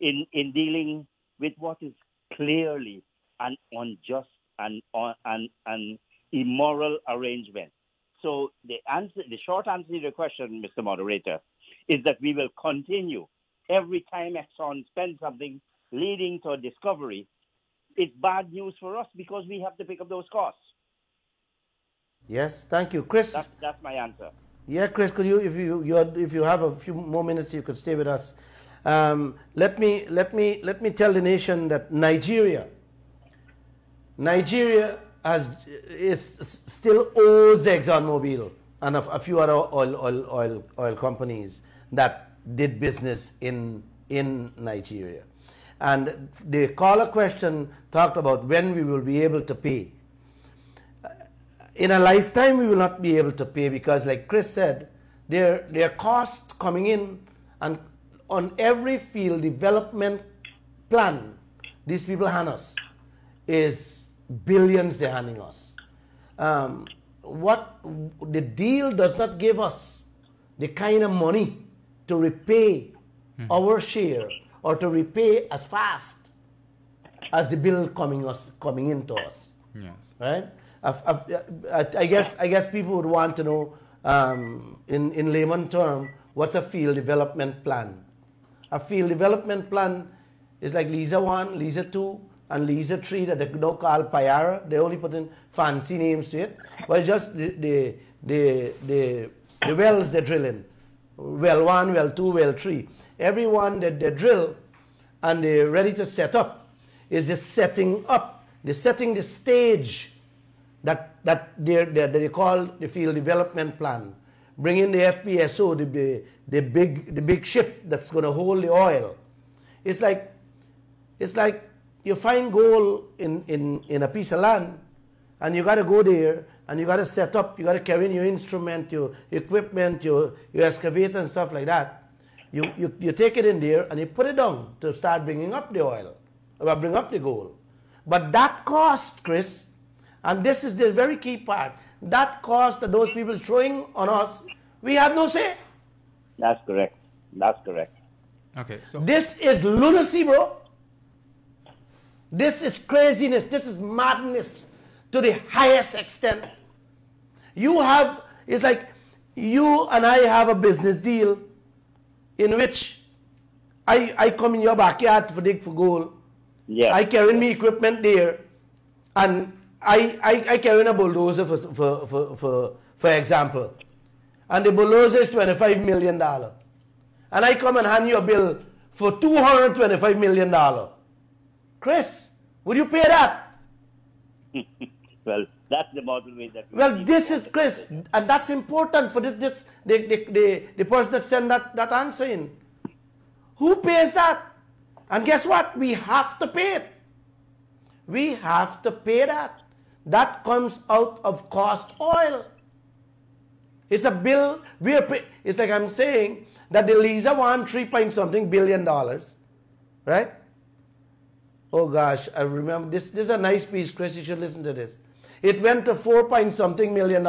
in dealing with what is clearly an unjust and immoral arrangement. So the short answer to your question, Mr. Moderator, is that we will continue every time Exxon spends something leading to a discovery. It's bad news for us because we have to pick up those costs. Yes, thank you, Chris. That's my answer. Yeah, Chris, could you, if you have a few more minutes, you could stay with us. Let me tell the nation that Nigeria still owes ExxonMobil and a few other oil companies that did business in Nigeria. And the caller question talked about when we will be able to pay. In a lifetime, we will not be able to pay because, like Chris said, there are costs coming in, and on every field development plan these people hand us is billions they're handing us. What the deal does not give us the kind of money to repay our share or to repay as fast as the bill coming into us. Yes. Right? I guess people would want to know, in layman term, what's a field development plan? A field development plan is like Lisa 1, Lisa 2, and Lisa 3 that they don't call Payara. They only put in fancy names to it. But it's just the wells they're drilling. Well 1, well 2, well 3. Every one that they drill and they're ready to set up is just setting up. They're setting the stage that they call the field development plan. Bring in the FPSO, the big ship that's going to hold the oil. It's like you find gold in a piece of land, and you got to go there and you got to set up. You got to carry in your instrument, your equipment, your excavator and stuff like that. You take it in there and you put it down to start bringing up the oil, or bring up the gold. But that cost, Chris, and this is the very key part, that cost that those people throwing on us, we have no say. That's correct. That's correct. Okay, so this is lunacy, bro. This is craziness. This is madness to the highest extent. It's like you and I have a business deal in which I come in your backyard to dig for gold. Yeah. I carry my equipment there, and I carry in a bulldozer for example, and the bulldozer is $25 million, and I come and hand you a bill for $225 million. Chris, would you pay that? Well, that's the model way that. This is, Chris, and that's important for the person that sent that answer in. Who pays that? And guess what? We have to pay it. We have to pay that. That comes out of cost oil. It's a bill. It's like I'm saying that the Lisa won $3 billion, right? Oh gosh, I remember this. This is a nice piece, Chris. You should listen to this. It went to $4 million.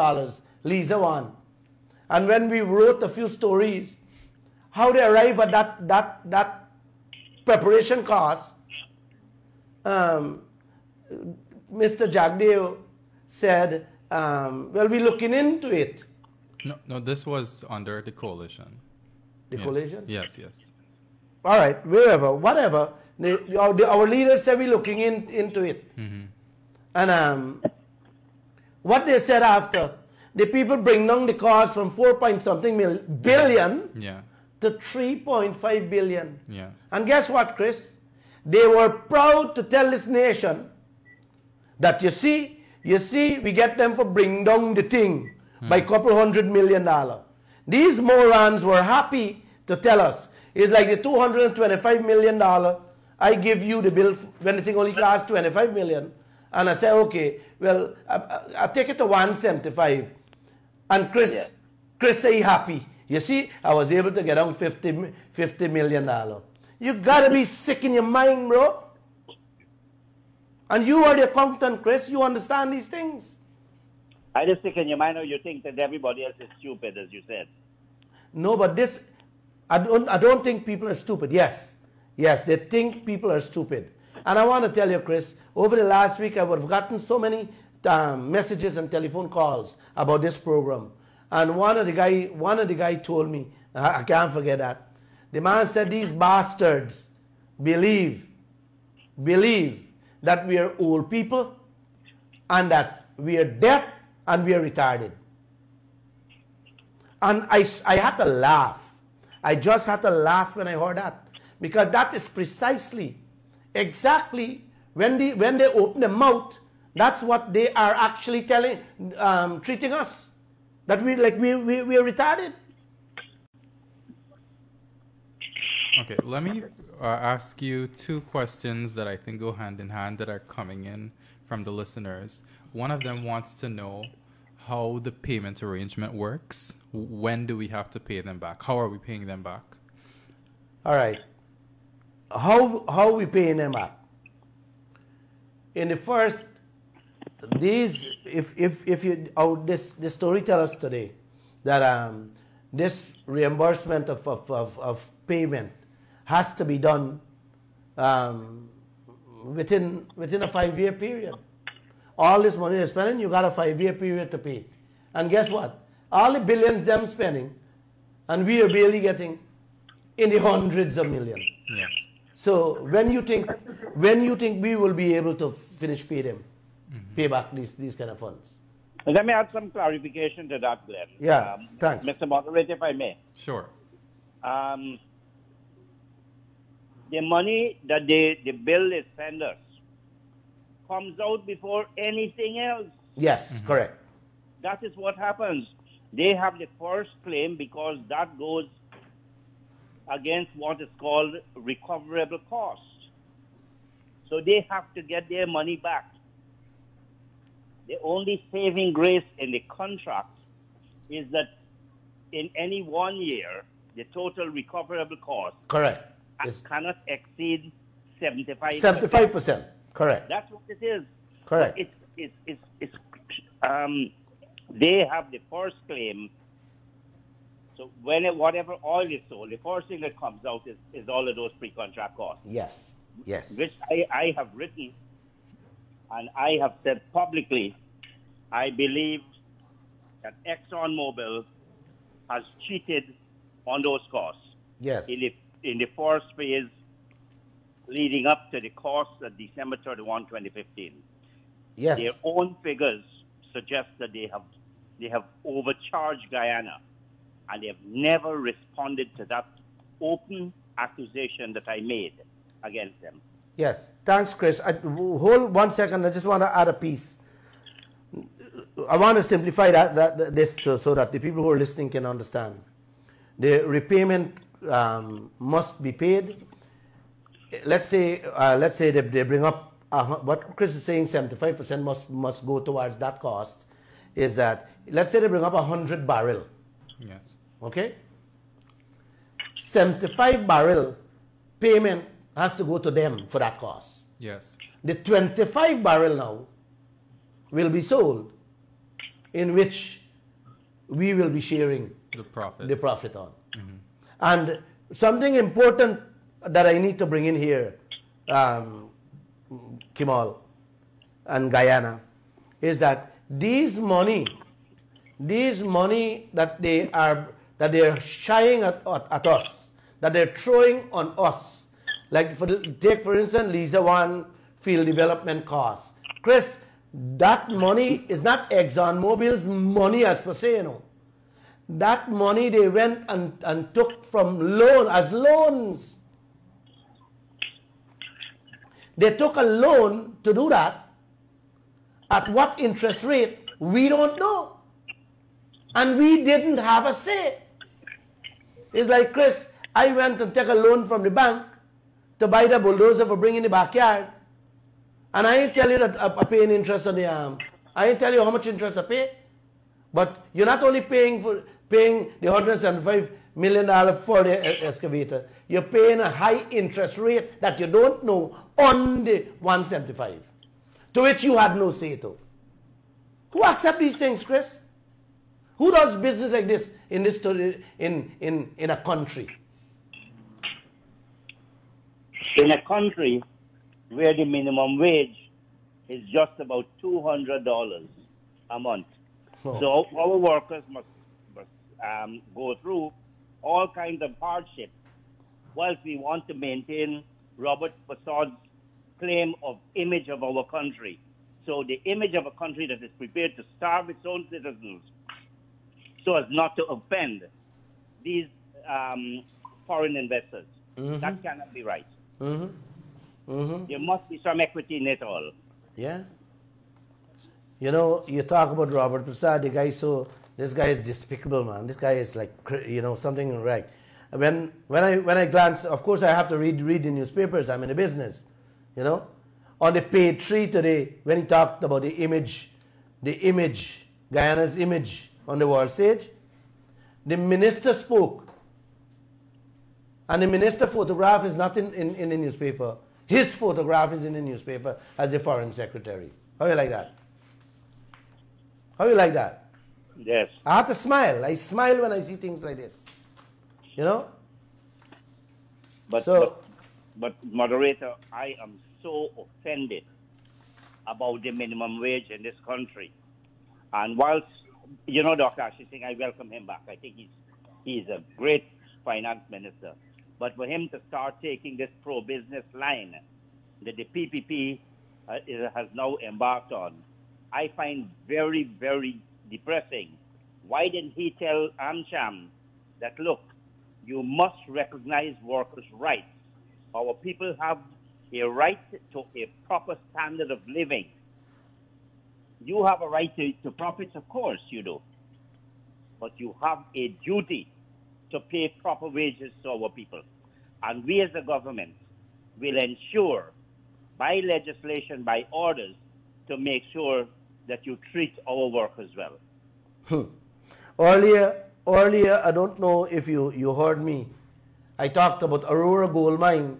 Lisa won, and when we wrote a few stories, how they arrive at that preparation cost, Mr. Jagdeo said, well, we're looking into it. No, this was under the coalition. The coalition? Yes. All right, wherever, whatever. Our leaders said we're looking into it. Mm-hmm. And what they said after, the people bring down the cost from $4 billion to $3.5 billion. Yes. And guess what, Chris? They were proud to tell this nation that you see, we get them for bring down the thing. by a couple $100 million. These morons were happy to tell us. It's like the $225 million, I give you the bill when the thing only costs $25 million. And I say, okay, well, I'll take it to $175. And Chris say happy. You see, I was able to get on $50 million. You gotta be sick in your mind, bro. And you are the accountant, Chris. You understand these things. Either sick in your mind or you think that everybody else is stupid, as you said. No, but this, I don't think people are stupid. Yes, they think people are stupid. And I want to tell you, Chris, over the last week, I would have gotten so many messages and telephone calls about this program. And one of the guy told me, I can't forget that. The man said these bastards believe that we are old people and that we are deaf and we are retarded. And I had to laugh. I just had to laugh when I heard that. Because that is precisely, exactly, when they open their mouth, that's what they are actually treating us. That we are retarded. Okay, let me ask you two questions that I think go hand in hand that are coming in from the listeners. One of them wants to know how the payment arrangement works. When do we have to pay them back? How are we paying them back? All right. How are we paying them back? In the first, these, if you, this story tells us today that this reimbursement of payment has to be done within a 5-year period. All this money they're spending, you got a 5-year period to pay. And guess what? All the billions them spending, and we are barely getting in the hundreds of millions. Yes. So when you think we will be able to finish pay back these kind of funds? Let me add some clarification to that, Glenn. Yeah, thanks. Mr. Moderator, if I may. Sure. The money that the bill is send us comes out before anything else. Yes, correct. That is what happens. They have the first claim because that goes against what is called recoverable cost. So they have to get their money back. The only saving grace in the contract is that in any 1 year, the total recoverable cost Correct. cannot exceed 75%. 75%. Correct. That's what it is. Correct. They have the first claim. So whatever oil is sold, the first thing that comes out is all of those pre-contract costs. Yes. Yes. Which I have written and I have said publicly, I believe that ExxonMobil has cheated on those costs. Yes. In the first phase leading up to the costs of December 31, 2015. Yes. Their own figures suggest that they have overcharged Guyana, and they have never responded to that open accusation that I made against them. Yes. Thanks, Chris. Hold 1 second. I just want to add a piece. I want to simplify this so that the people who are listening can understand. The repayment must be paid. Let's say they bring up what Chris is saying. 75% must go towards that cost. Is that, let's say they bring up 100 barrel. Yes. Okay. 75 barrel payment has to go to them for that cost. Yes. The 25 barrel now will be sold, in which we will be sharing the profit on. Mm-hmm. And something important that I need to bring in here, Kemol and Guyana, is that these money that they are shying at us, that they're throwing on us, like take for instance Liza 1 field development costs. Chris, that money is not ExxonMobil's money as per se, you know. That money they went and took from loans. They took a loan to do that. At what interest rate, we don't know. And we didn't have a say. It's like, Chris, I went and took a loan from the bank to buy the bulldozer for bringing the backyard. And I ain't tell you that I'm paying interest on the I ain't tell you how much interest I pay. But you're not only paying the $175 million for the excavator, you're paying a high interest rate that you don't know on the 175, to which you had no say to. Who accepts these things, Chris? Who does business like this in a country? In a country where the minimum wage is just about $200 a month. Oh. So our workers must go through all kinds of hardship whilst we want to maintain Robert Fassad's claim of image of our country. So the image of a country that is prepared to starve its own citizens so as not to offend these foreign investors. Mm-hmm. That cannot be right. Mm-hmm. Mm-hmm. There must be some equity in it all. Yeah. You know, you talk about Robert Fassad, this guy is despicable, man. This guy is like, something right. When I glance, of course I have to read the newspapers, I'm in the business, On the page 3 today, when he talked about the image, Guyana's image on the world stage, the minister spoke. And the minister photograph is not in the newspaper. His photograph is in the newspaper as the foreign secretary. How you like that? How you like that? Yes. I have to smile. I smile when I see things like this. But moderator, I am so offended about the minimum wage in this country. And whilst, Dr. Ashley Singh, I welcome him back. I think he's a great finance minister. But for him to start taking this pro-business line that the PPP has now embarked on, I find very, very depressing. Why didn't he tell AmCham that, look, you must recognize workers' rights. Our people have a right to a proper standard of living. You have a right to profits, of course you do. But you have a duty to pay proper wages to our people. And we as a government will ensure by legislation, by orders, to make sure that you treat our workers well. Earlier, I don't know if you heard me. I talked about Aurora gold mine.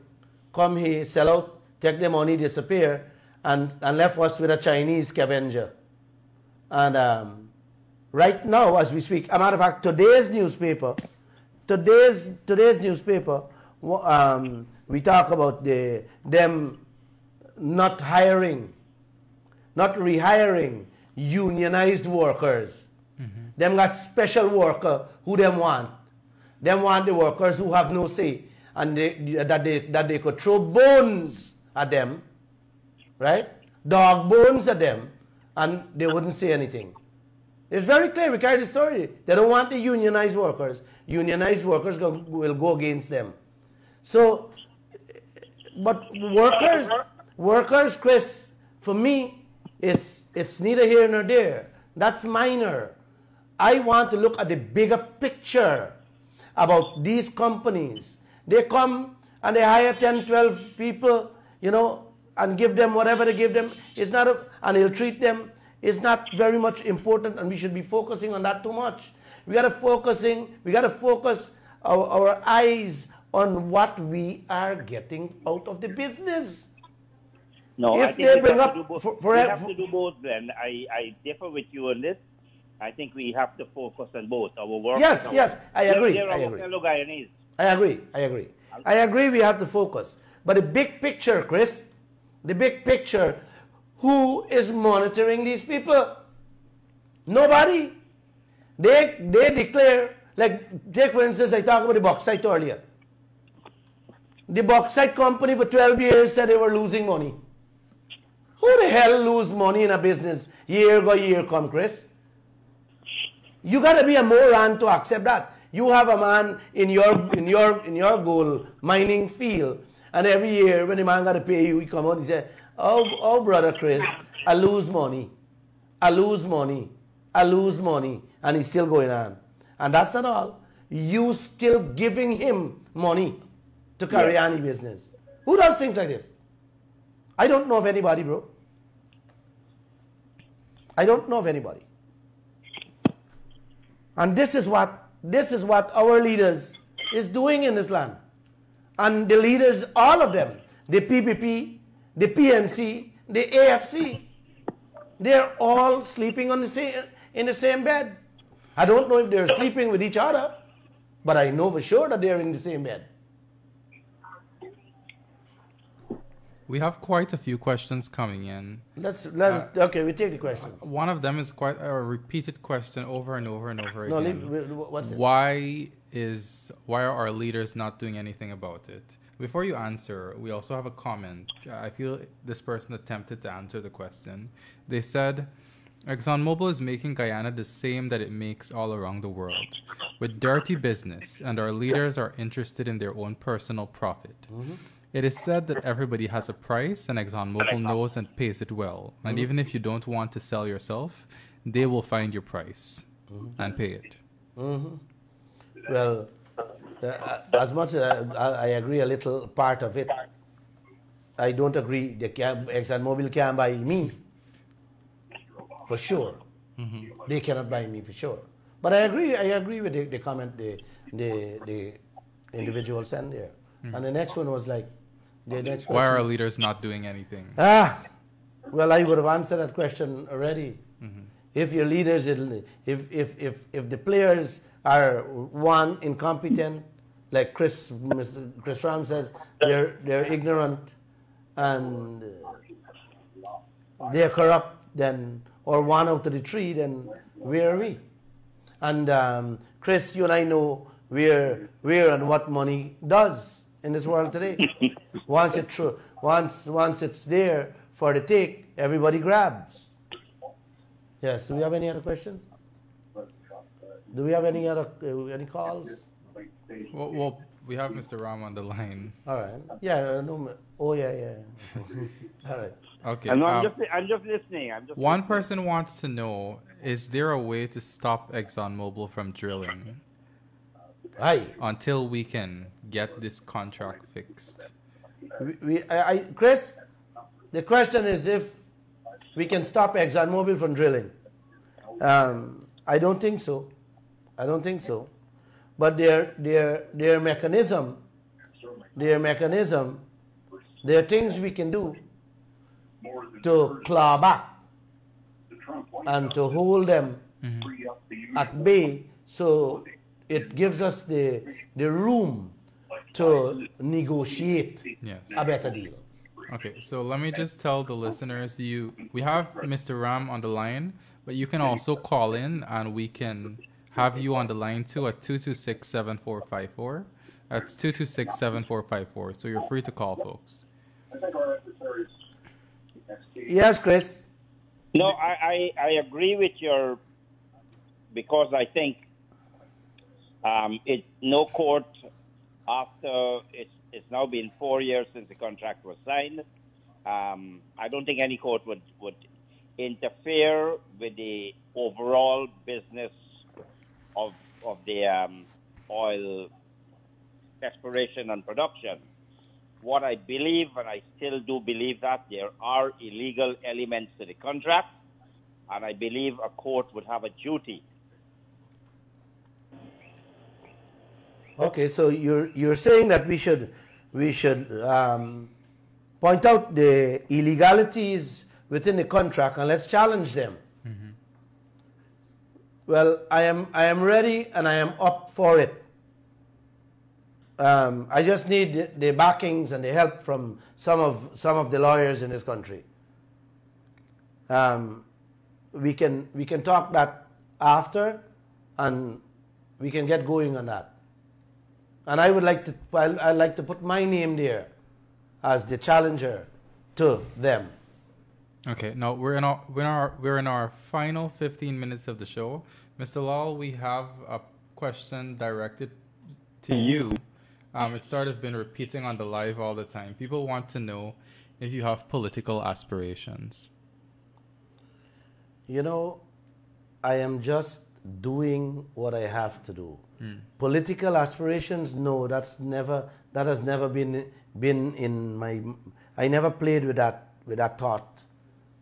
Come here, sell out, take the money, disappear, and left us with a Chinese scavenger. And right now, as we speak, a matter of fact, today's newspaper, we talk about them not rehiring unionized workers. Mm-hmm. Them got special worker who them want. Them want the workers who have no say, and that they could throw bones at them, right? Dog bones at them, and they wouldn't say anything. It's very clear. We carry the story. They don't want the unionized workers. Unionized workers will go against them. So, but workers, Chris, for me, it's neither here nor there. That's minor. I want to look at the bigger picture about these companies. They come and they hire 10, 12 people, and give them whatever they give them. It's not, and they'll treat them. It's not very much important, and we should be focusing on that too much. We got to focus our eyes on what we are getting out of the business. No, if I think we have to do both. Then I differ with you on this. I think we have to focus on both our work. Yes, I agree. They're our fellow Guyanese. I agree. We have to focus, but the big picture, Chris, who is monitoring these people? Nobody. They declare, like, take for instance, I talked about the bauxite earlier. The bauxite company for 12 years said they were losing money. Who the hell lose money in a business year go year come, Chris? You got to be a moron to accept that. You have a man in your gold mining field, and every year when the man got to pay you, he come out and he say, "Oh, brother Chris, I lose money. I lose money, and he's still going on. And that's not all. You still giving him money to carry on his business. Who does things like this? I don't know of anybody, bro. I don't know of anybody. And this is what our leaders is doing in this land. And the leaders, all of them, the PPP, the PNC, the AFC, they're all sleeping on in the same bed. I don't know if they're sleeping with each other, but I know for sure that they're in the same bed. We have quite a few questions coming in. Okay, we take the questions. One of them is quite a repeated question over and over and over No, again. what's it? Why are our leaders not doing anything about it? Before you answer, we also have a comment. I feel this person attempted to answer the question. They said, ExxonMobil is making Guyana the same that it makes all around the world, with dirty business, and our leaders are interested in their own personal profit. Mm-hmm. It is said that everybody has a price, and ExxonMobil knows and pays it well. And even if you don't want to sell yourself, they will find your price and pay it. Mm-hmm. Well, as much as I agree a little part of it, I don't agree ExxonMobil can buy me, for sure. Mm-hmm. They cannot buy me, for sure. But I agree with the comment the individual sent there. Mm-hmm. And the next one was like, why are our leaders not doing anything? Well, I would have answered that question already. Mm-hmm. If your leaders, if the players are one incompetent, like Chris Ram says, they're ignorant and they're corrupt, then, or one out of the three, then where are we? And Chris, you and I know where and what money does in this world today. Once it's there for the take, everybody grabs. Yes. Do we have any other questions? Do we have any calls? Well, we have Mr. Ram on the line. All right. Yeah. No. Oh yeah. All right. Okay. I'm just listening. One person wants to know: is there a way to stop ExxonMobil from drilling? Aye. Until we can get this contract fixed. Chris, the question is if we can stop ExxonMobil from drilling. I don't think so. But their mechanism, there are things we can do to claw back and to hold them at bay, so it gives us the room to negotiate a better deal. Okay, so let me just tell the listeners, we have Mr. Ram on the line, but you can also call in and we can have you on the line too at 226-7454. That's 226-7454. So you're free to call, folks. Yes, Chris. No, I agree with because I think no court, after it's now been 4 years since the contract was signed, I don't think any court would interfere with the overall business of the oil exploration and production. What I believe, and I still do believe, that there are illegal elements to the contract, and I believe a court would have a duty. Okay, so you're saying that we should point out the illegalities within the contract and let's challenge them. Mm-hmm. Well, I am ready and I am up for it. I just need the backings and the help from some of the lawyers in this country. We can talk that after, and we can get going on that. And I'd like to put my name there as the challenger to them. Okay, now we're in our final 15 minutes of the show. Mr. Lall, we have a question directed to you. It's sort of been repeating on the live all the time. People want to know if you have political aspirations. You know, I am just doing what I have to do. Political aspirations, no, that has never been in my. I never played with that thought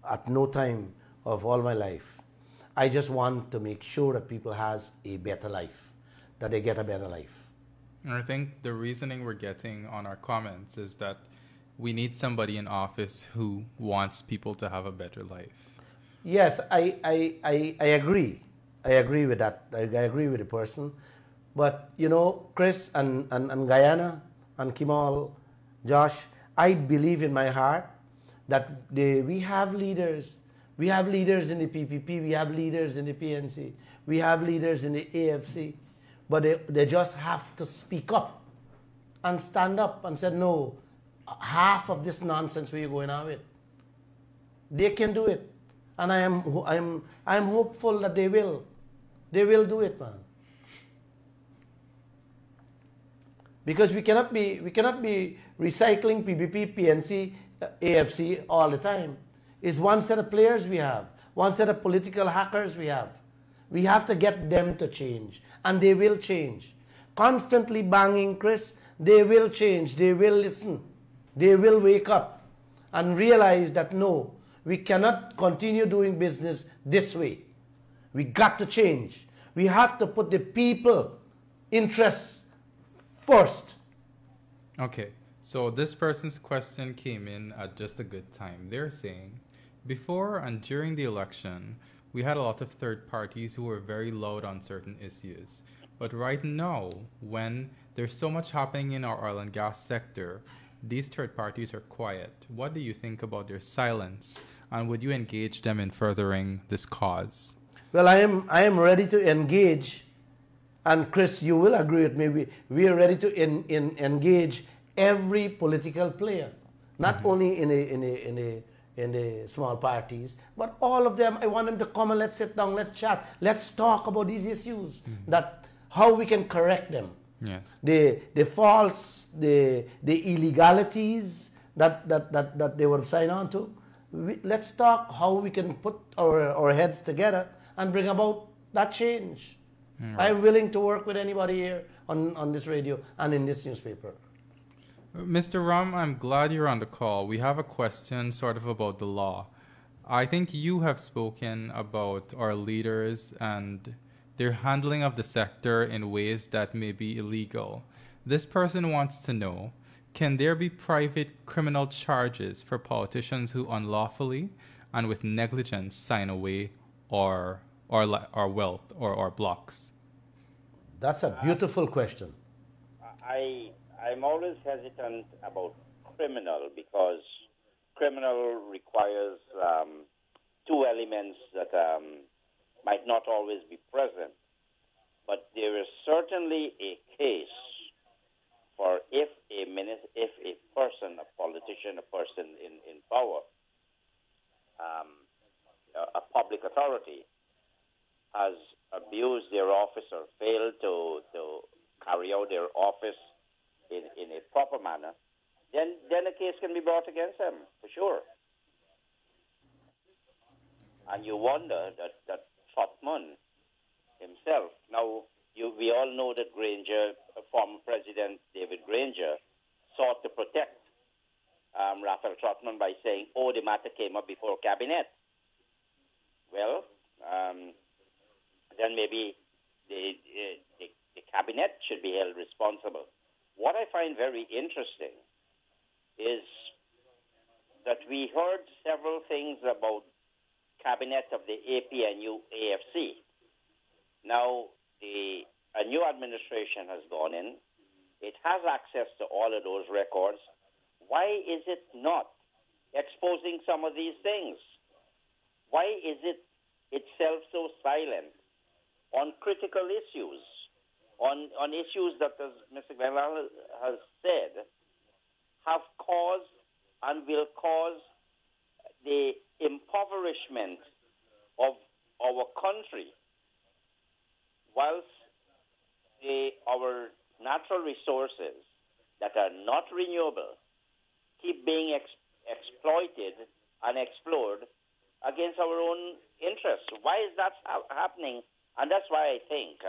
at no time of all my life. I just want to make sure that people has a better life, that they get a better life. And I think the reasoning we're getting on our comments is that we need somebody in office who wants people to have a better life. Yes, I agree. I agree with that. I agree with the person. But, you know, Chris and Guyana and Kemol, Josh, I believe in my heart that we have leaders. We have leaders in the PPP. We have leaders in the PNC. We have leaders in the AFC. But they just have to speak up and stand up and say, no, half of this nonsense we're going on with. They can do it. And I am hopeful that they will. They will do it, man. Because we cannot be recycling PPP, PNC, AFC all the time. It's one set of players we have, one set of political hackers we have. We have to get them to change, and they will change. Constantly banging, Chris, they will change, they will listen, they will wake up and realize that no, we cannot continue doing business this way. We got to change. We have to put the people interests first. Okay, so this person's question came in at just a good time. They're saying, before and during the election, we had a lot of third parties who were very loud on certain issues. But right now, when there's so much happening in our oil and gas sector, these third parties are quiet. What do you think about their silence? And would you engage them in furthering this cause? Well, I am ready to engage, and Chris, you will agree with me. We are ready to engage every political player, not only in the small parties, but all of them. I want them to come and let's sit down, let's chat, let's talk about these issues, that how we can correct them. Yes. The faults, the illegalities that they would sign on to. Let's talk how we can put our heads together and bring about that change. I'm willing to work with anybody here on this radio and in this newspaper. Mr. Ram, I'm glad you're on the call. We have a question sort of about the law. I think you have spoken about our leaders and their handling of the sector in ways that may be illegal. This person wants to know, can there be private criminal charges for politicians who unlawfully and with negligence sign away our wealth or blocks? That's a beautiful question. I'm always hesitant about criminal because criminal requires two elements that might not always be present. But there is certainly a case for if a person, a politician, a person in power, a public authority, has abused their office or failed to carry out their office in a proper manner, then a case can be brought against them, for sure. And you wonder that Trotman himself, now we all know that Granger, former President David Granger, sought to protect Raphael Trotman by saying, the matter came up before cabinet. Well, then maybe the cabinet should be held responsible. What I find very interesting is that we heard several things about cabinet of the APNU AFC. Now, a new administration has gone in. It has access to all of those records. Why is it not exposing some of these things? Why is it itself so silent on critical issues, on issues that, as Mr. Lall has said, have caused and will cause the impoverishment of our country, whilst our natural resources that are not renewable keep being exploited and explored against our own interests. Why is that happening? And that's why I think,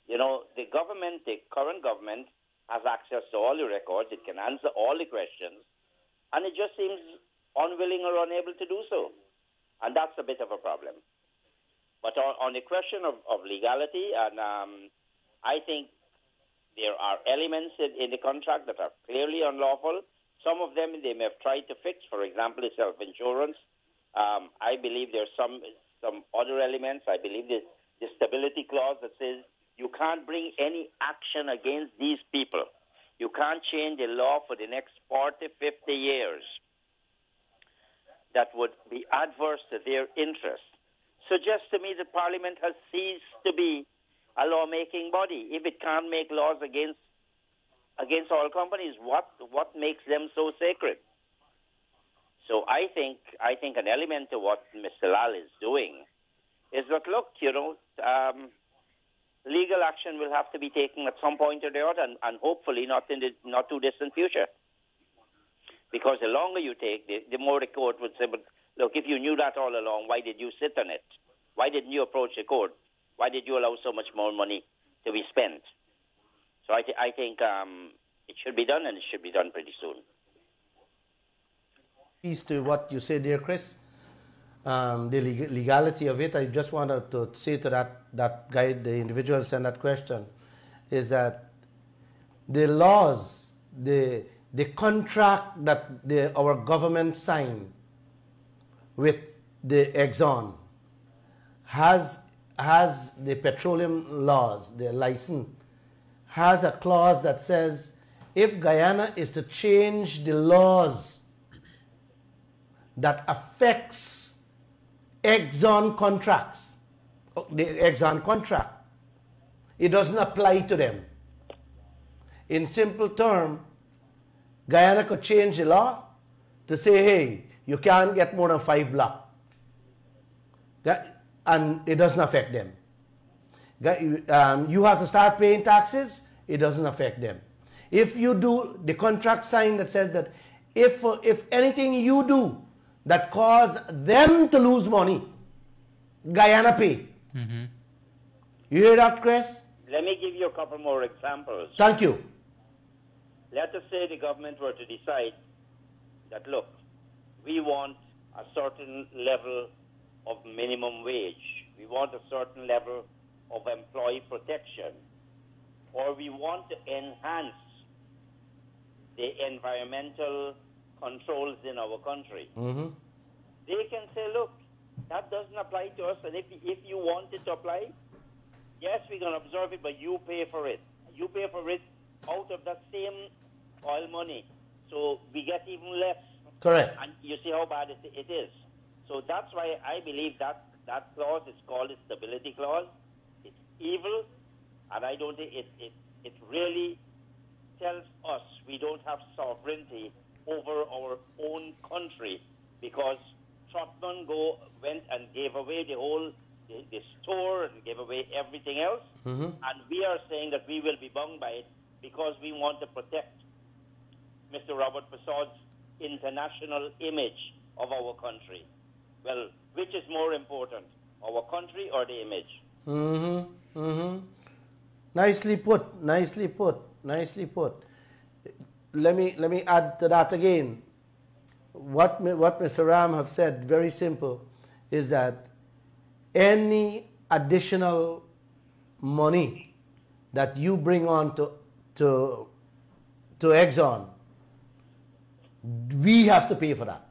the government, the current government, has access to all the records. It can answer all the questions. And it just seems unwilling or unable to do so. And that's a bit of a problem. But on the question of legality, and I think there are elements in the contract that are clearly unlawful. Some of them they may have tried to fix, for example, the self-insurance. I believe there's some other elements. I believe the stability clause that says you can't bring any action against these people. You can't change the law for the next 40, 50 years that would be adverse to their interests. Suggests to me that Parliament has ceased to be a lawmaking body. If it can't make laws against all companies, what makes them so sacred? So I think an element to what Mr. Lall is doing is that, look, legal action will have to be taken at some point or the other, and hopefully not in the not too distant future. Because the longer you take, the more the court would say, but look, if you knew that all along, why did you sit on it? Why didn't you approach the court? Why did you allow so much more money to be spent? So I think it should be done, and it should be done pretty soon. Piece to what you said there, Chris, the legality of it, I just wanted to say to that guy, the individual sent that question, is that the laws, the contract that our government signed with the Exxon has the petroleum laws, the license, has a clause that says if Guyana is to change the laws that affects Exxon contracts, the Exxon contract, it doesn't apply to them. In simple terms, Guyana could change the law to say, hey, you can't get more than 5 blocks. And it doesn't affect them. You have to start paying taxes, it doesn't affect them. If you do the contract sign that says that if anything you do that cause them to lose money, Guyana pay. Mm-hmm. You hear that, Chris? Let me give you a couple more examples. Thank you. Let us say the government were to decide that, look, we want a certain level of minimum wage. We want a certain level of employee protection. Or we want to enhance the environmental controls in our country. Mm-hmm. They can say, look, that doesn't apply to us, and if you want it to apply, yes, we're going to observe it, but you pay for it. You pay for it out of that same oil money. So we get even less. Correct. And you see how bad it is. So that's why I believe that clause is called a stability clause. It's evil, and I don't think it really tells us we don't have sovereignty over our own country, because Trotman went and gave away the store and gave away everything else. Mm-hmm. And we are saying that we will be bound by it because we want to protect Mr. Robert Persaud's international image of our country. Well, which is more important, our country or the image? Mm-hmm. Mm-hmm. Nicely put. Nicely put. Nicely put. Let me add to that again. What Mr. Ram have said, very simple, is that any additional money that you bring on to Exxon, we have to pay for that.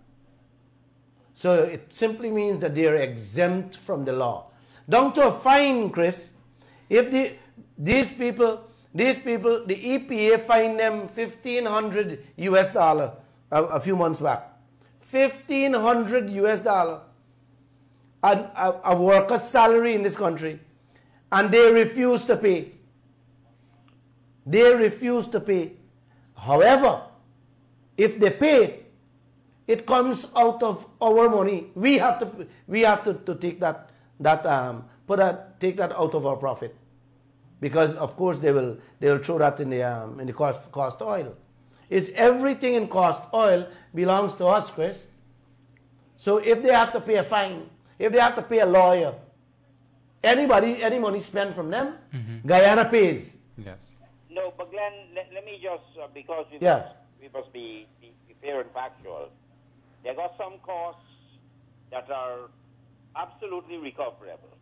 So it simply means that they are exempt from the law. Down to a fine, Chris. If these people, the EPA fined them $1,500 US a few months back. $1,500 US, a worker's salary in this country, and they refuse to pay. They refuse to pay. However, if they pay, it comes out of our money. We have to take that take that out of our profit, because of course they will throw that in the cost oil. Is everything in cost oil belongs to us, Chris? So if they have to pay a fine, if they have to pay a lawyer, any money spent from them, Guyana pays. Yes. No, but Glenn, let me just, because we must be fair and factual. There got some costs that are absolutely recoverable.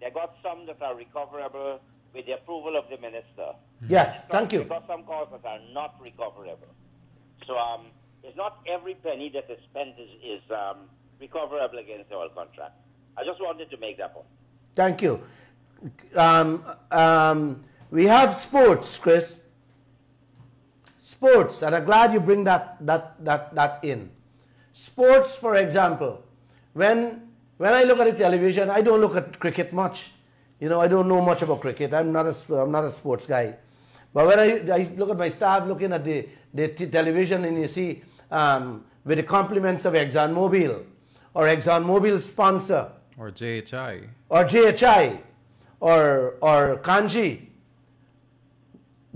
There got some that are recoverable with the approval of the minister. Yes, thank you. There got some costs that are not recoverable. So it's not every penny that is spent is recoverable against the oil contract. I just wanted to make that point. Thank you. We have sports, Chris. Sports, and I'm glad you bring that in. Sports, for example, when I look at the television, I don't look at cricket much. You know, I don't know much about cricket. I'm not a sports guy. But when I look at my staff looking at the television, and you see with the compliments of ExxonMobil or ExxonMobil sponsor Or JHI. or JHI or Kanji,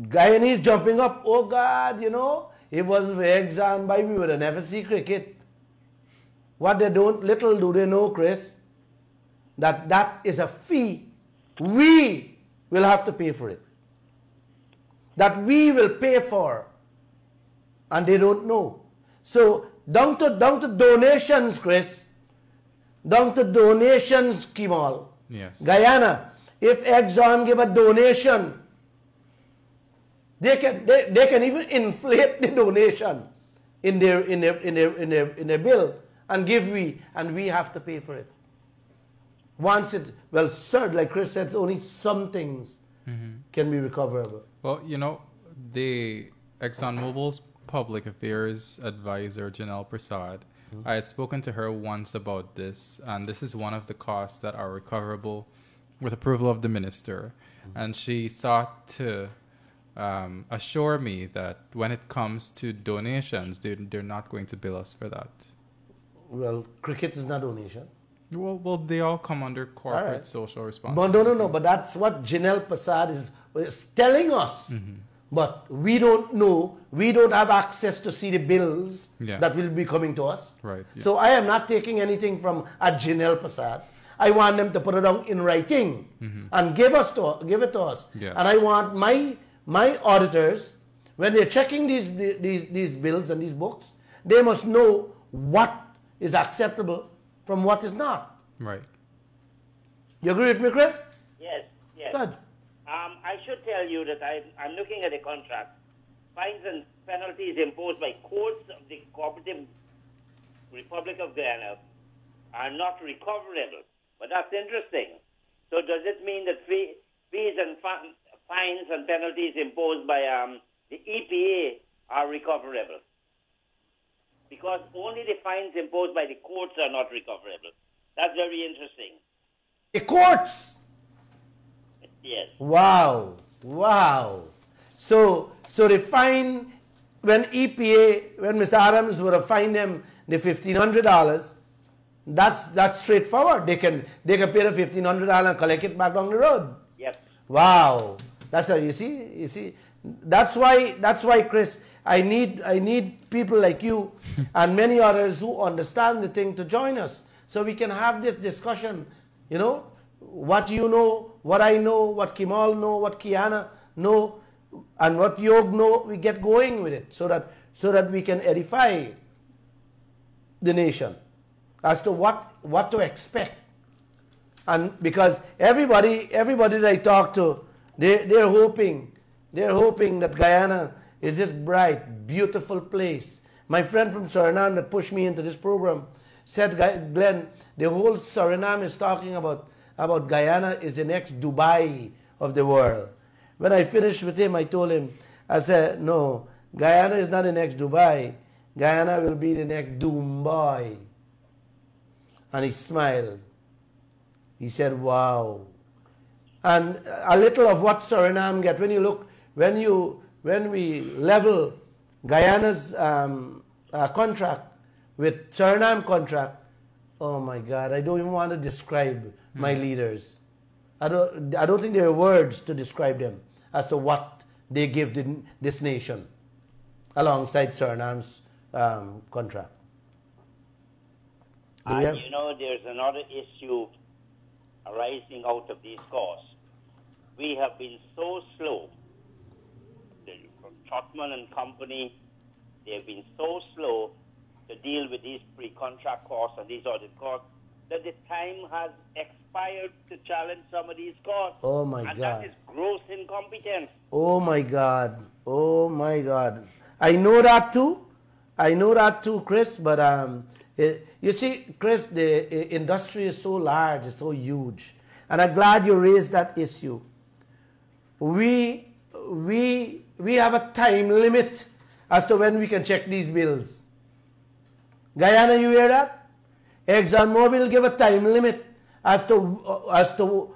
Guyanese jumping up, oh God, you know, it was Exxon, by we would never see cricket. What they don't, little do they know, Chris, that is a fee. We will have to pay for it. That we will pay for. And they don't know. So down to donations, Chris. Down to donations, Kemol. Yes. Guyana, if Exxon give a donation, they can even inflate the donation in their bill and we have to pay for it. Once it, well, sir, like Chris said, only some things can be recoverable. Well, you know, the ExxonMobil's public affairs advisor, Janelle Prasad, I had spoken to her once about this, and this is one of the costs that are recoverable with approval of the minister. And she sought to assure me that when it comes to donations, they're not going to bill us for that. Well, cricket is not donation. Well, they all come under corporate right. social responsibility. But no. But that's what Janelle Prasad is telling us. But we don't know. We don't have access to see the bills that will be coming to us. Right. Yeah. So I am not taking anything from a Janelle Prasad. I want them to put it down in writing and give it to us. Yeah. And I want my auditors, when they're checking these bills and these books, they must know what is acceptable from what is not. Right. You agree with me, Chris? Yes. Good. I should tell you that I'm looking at the contract. Fines and penalties imposed by courts of the Cooperative Republic of Guyana are not recoverable. But that's interesting. So does it mean that fees and fines and penalties imposed by the EPA are recoverable? Because only the fines imposed by the courts are not recoverable. That's very interesting. The courts. Yes. Wow. So the fine, when Mr. Adams would have fined them the $1,500, that's straightforward. They can pay the $1,500 and collect it back down the road. Yes. Wow. That's how you see. That's why, Chris, I need people like you and many others who understand the thing to join us so we can have this discussion. You know, what you know, what I know, what Kemol know, what Kiana know, and what Yog know, we get going with it so that we can edify the nation as to what to expect. And because everybody that I talk to, they're hoping that Guyana is this bright, beautiful place. My friend from Suriname that pushed me into this program said, Glenn, the whole Suriname is talking about Guyana is the next Dubai of the world. When I finished with him, I told him, I said, no, Guyana is not the next Dubai. Guyana will be the next Doomboy. And he smiled. He said, wow. And a little of what Suriname get, when we level Guyana's contract with Suriname contract, oh my God, I don't even want to describe my leaders. I don't think there are words to describe them as to what they give this nation alongside Suriname's contract. And you know, there's another issue arising out of these costs. We have been so slow. From Trotman and Company, they've been so slow to deal with these pre-contract costs and these audit costs that the time has expired to challenge some of these costs. Oh my and God. that is gross incompetence. Oh my God. Oh my God. I know that too. I know that too, Chris. But you see, Chris, the industry is so large, it's so huge. And I'm glad you raised that issue. We have a time limit as to when we can check these bills. Guyana, you hear that? ExxonMobil give a time limit as to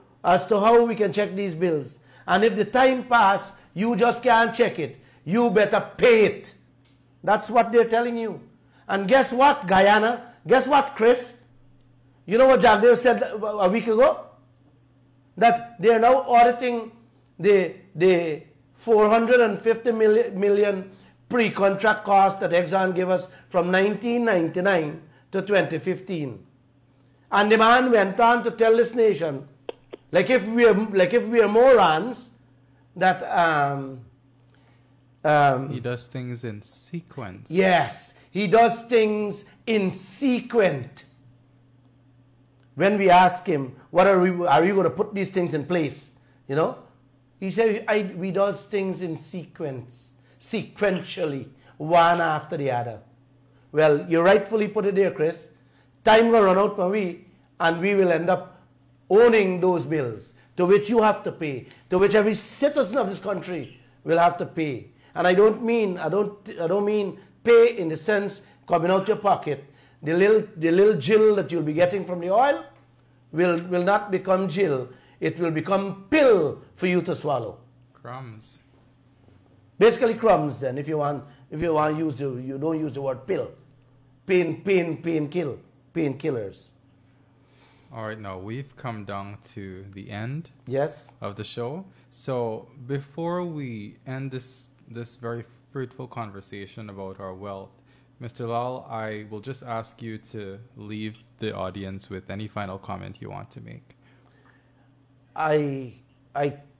how we can check these bills. And if the time pass, you just can't check it. You better pay it. That's what they're telling you. And guess what, Guyana? Guess what, Chris? You know what Jagdev said a week ago? That they're now auditing the 450 million pre-contract cost that Exxon gave us from 1999 to 2015. And the man went on to tell this nation, like if we are morons, that he does things in sequence. yes, he does things in sequence. When we ask him, what are you going to put these things in place? You know, he said, we does things in sequence, sequentially, one after the other. Well, you rightfully put it there, Chris. Time will run out for we, and we will end up owning those bills to which you have to pay, to which every citizen of this country will have to pay. And I don't mean pay in the sense coming out your pocket. The little jill that you'll be getting from the oil will not become jill. It will become pill for you to swallow. Crumbs. Basically crumbs then, if you want to use you don't use the word pill. Painkillers. All right, now we've come down to the end Yes. of the show. So before we end this very fruitful conversation about our wealth, Mr. Lall, I will just ask you to leave the audience with any final comment you want to make.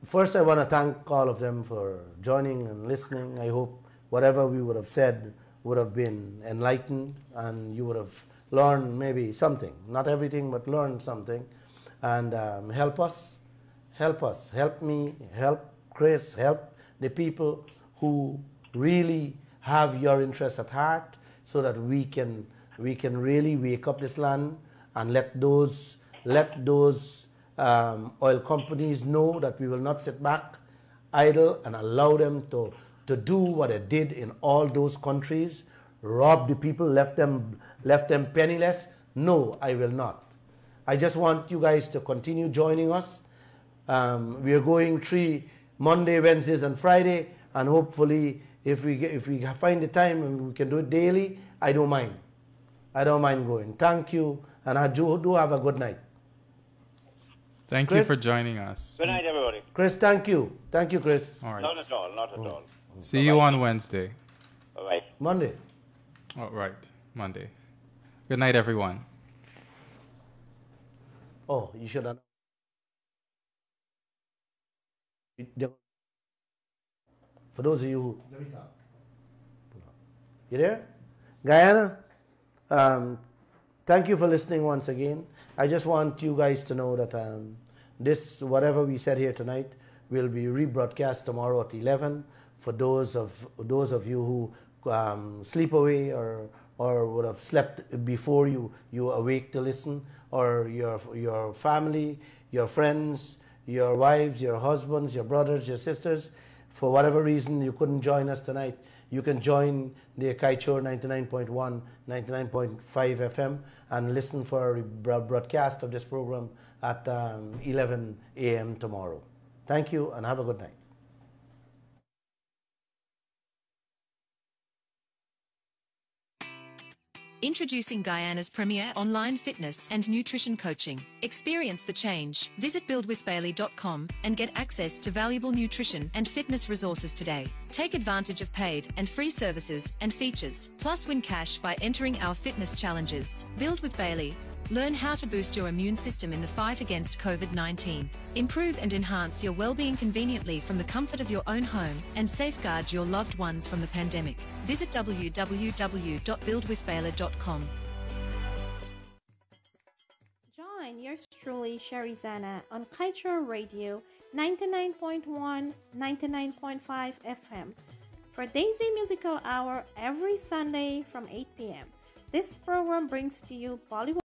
First I want to thank all of them for joining and listening. I hope whatever we would have said would have been enlightened and you would have learned maybe something. Not everything, but learn something. And help us, help me, help Chris, help the people who really have your interests at heart so that we can really wake up this land and let those oil companies know that we will not sit back idle and allow them to do what they did in all those countries, rob the people, left them penniless. No, I will not. I just want you guys to continue joining us. We are going 3 Monday, Wednesdays, and Friday, and hopefully, if we find the time and we can do it daily, I don't mind. I don't mind going. Thank you, and I do have a good night. Thank Chris? you for joining us. Good night, everybody. Chris, thank you. Thank you, Chris. All right. Not at all, not at all. See you on Wednesday. Bye-bye. Monday. Oh, right. Monday. Good night, everyone. Oh, you should have. For those of you who... You there? Guyana, thank you for listening once again. I just want you guys to know that this, whatever we said here tonight, will be rebroadcast tomorrow at 11 for those of you who sleep away or would have slept before you awake to listen, or your family, your friends, your wives, your husbands, your brothers, your sisters. For whatever reason you couldn't join us tonight, you can join the Kaieteur 99.1, 99.5 FM and listen for a broadcast of this program at 11 a.m. tomorrow. Thank you and have a good night. Introducing Guyana's premier online fitness and nutrition coaching. Experience the change. Visit buildwithbailey.com and get access to valuable nutrition and fitness resources today. Take advantage of paid and free services and features. Plus win cash by entering our fitness challenges. Build with Bailey. Learn how to boost your immune system in the fight against COVID-19. Improve and enhance your well-being conveniently from the comfort of your own home and safeguard your loved ones from the pandemic. Visit www.buildwithbailey.com. Join yours truly, Sherizana, on Kaieteur Radio 99.1, 99.5 FM for Daisy Musical Hour every Sunday from 8 p.m. This program brings to you Bollywood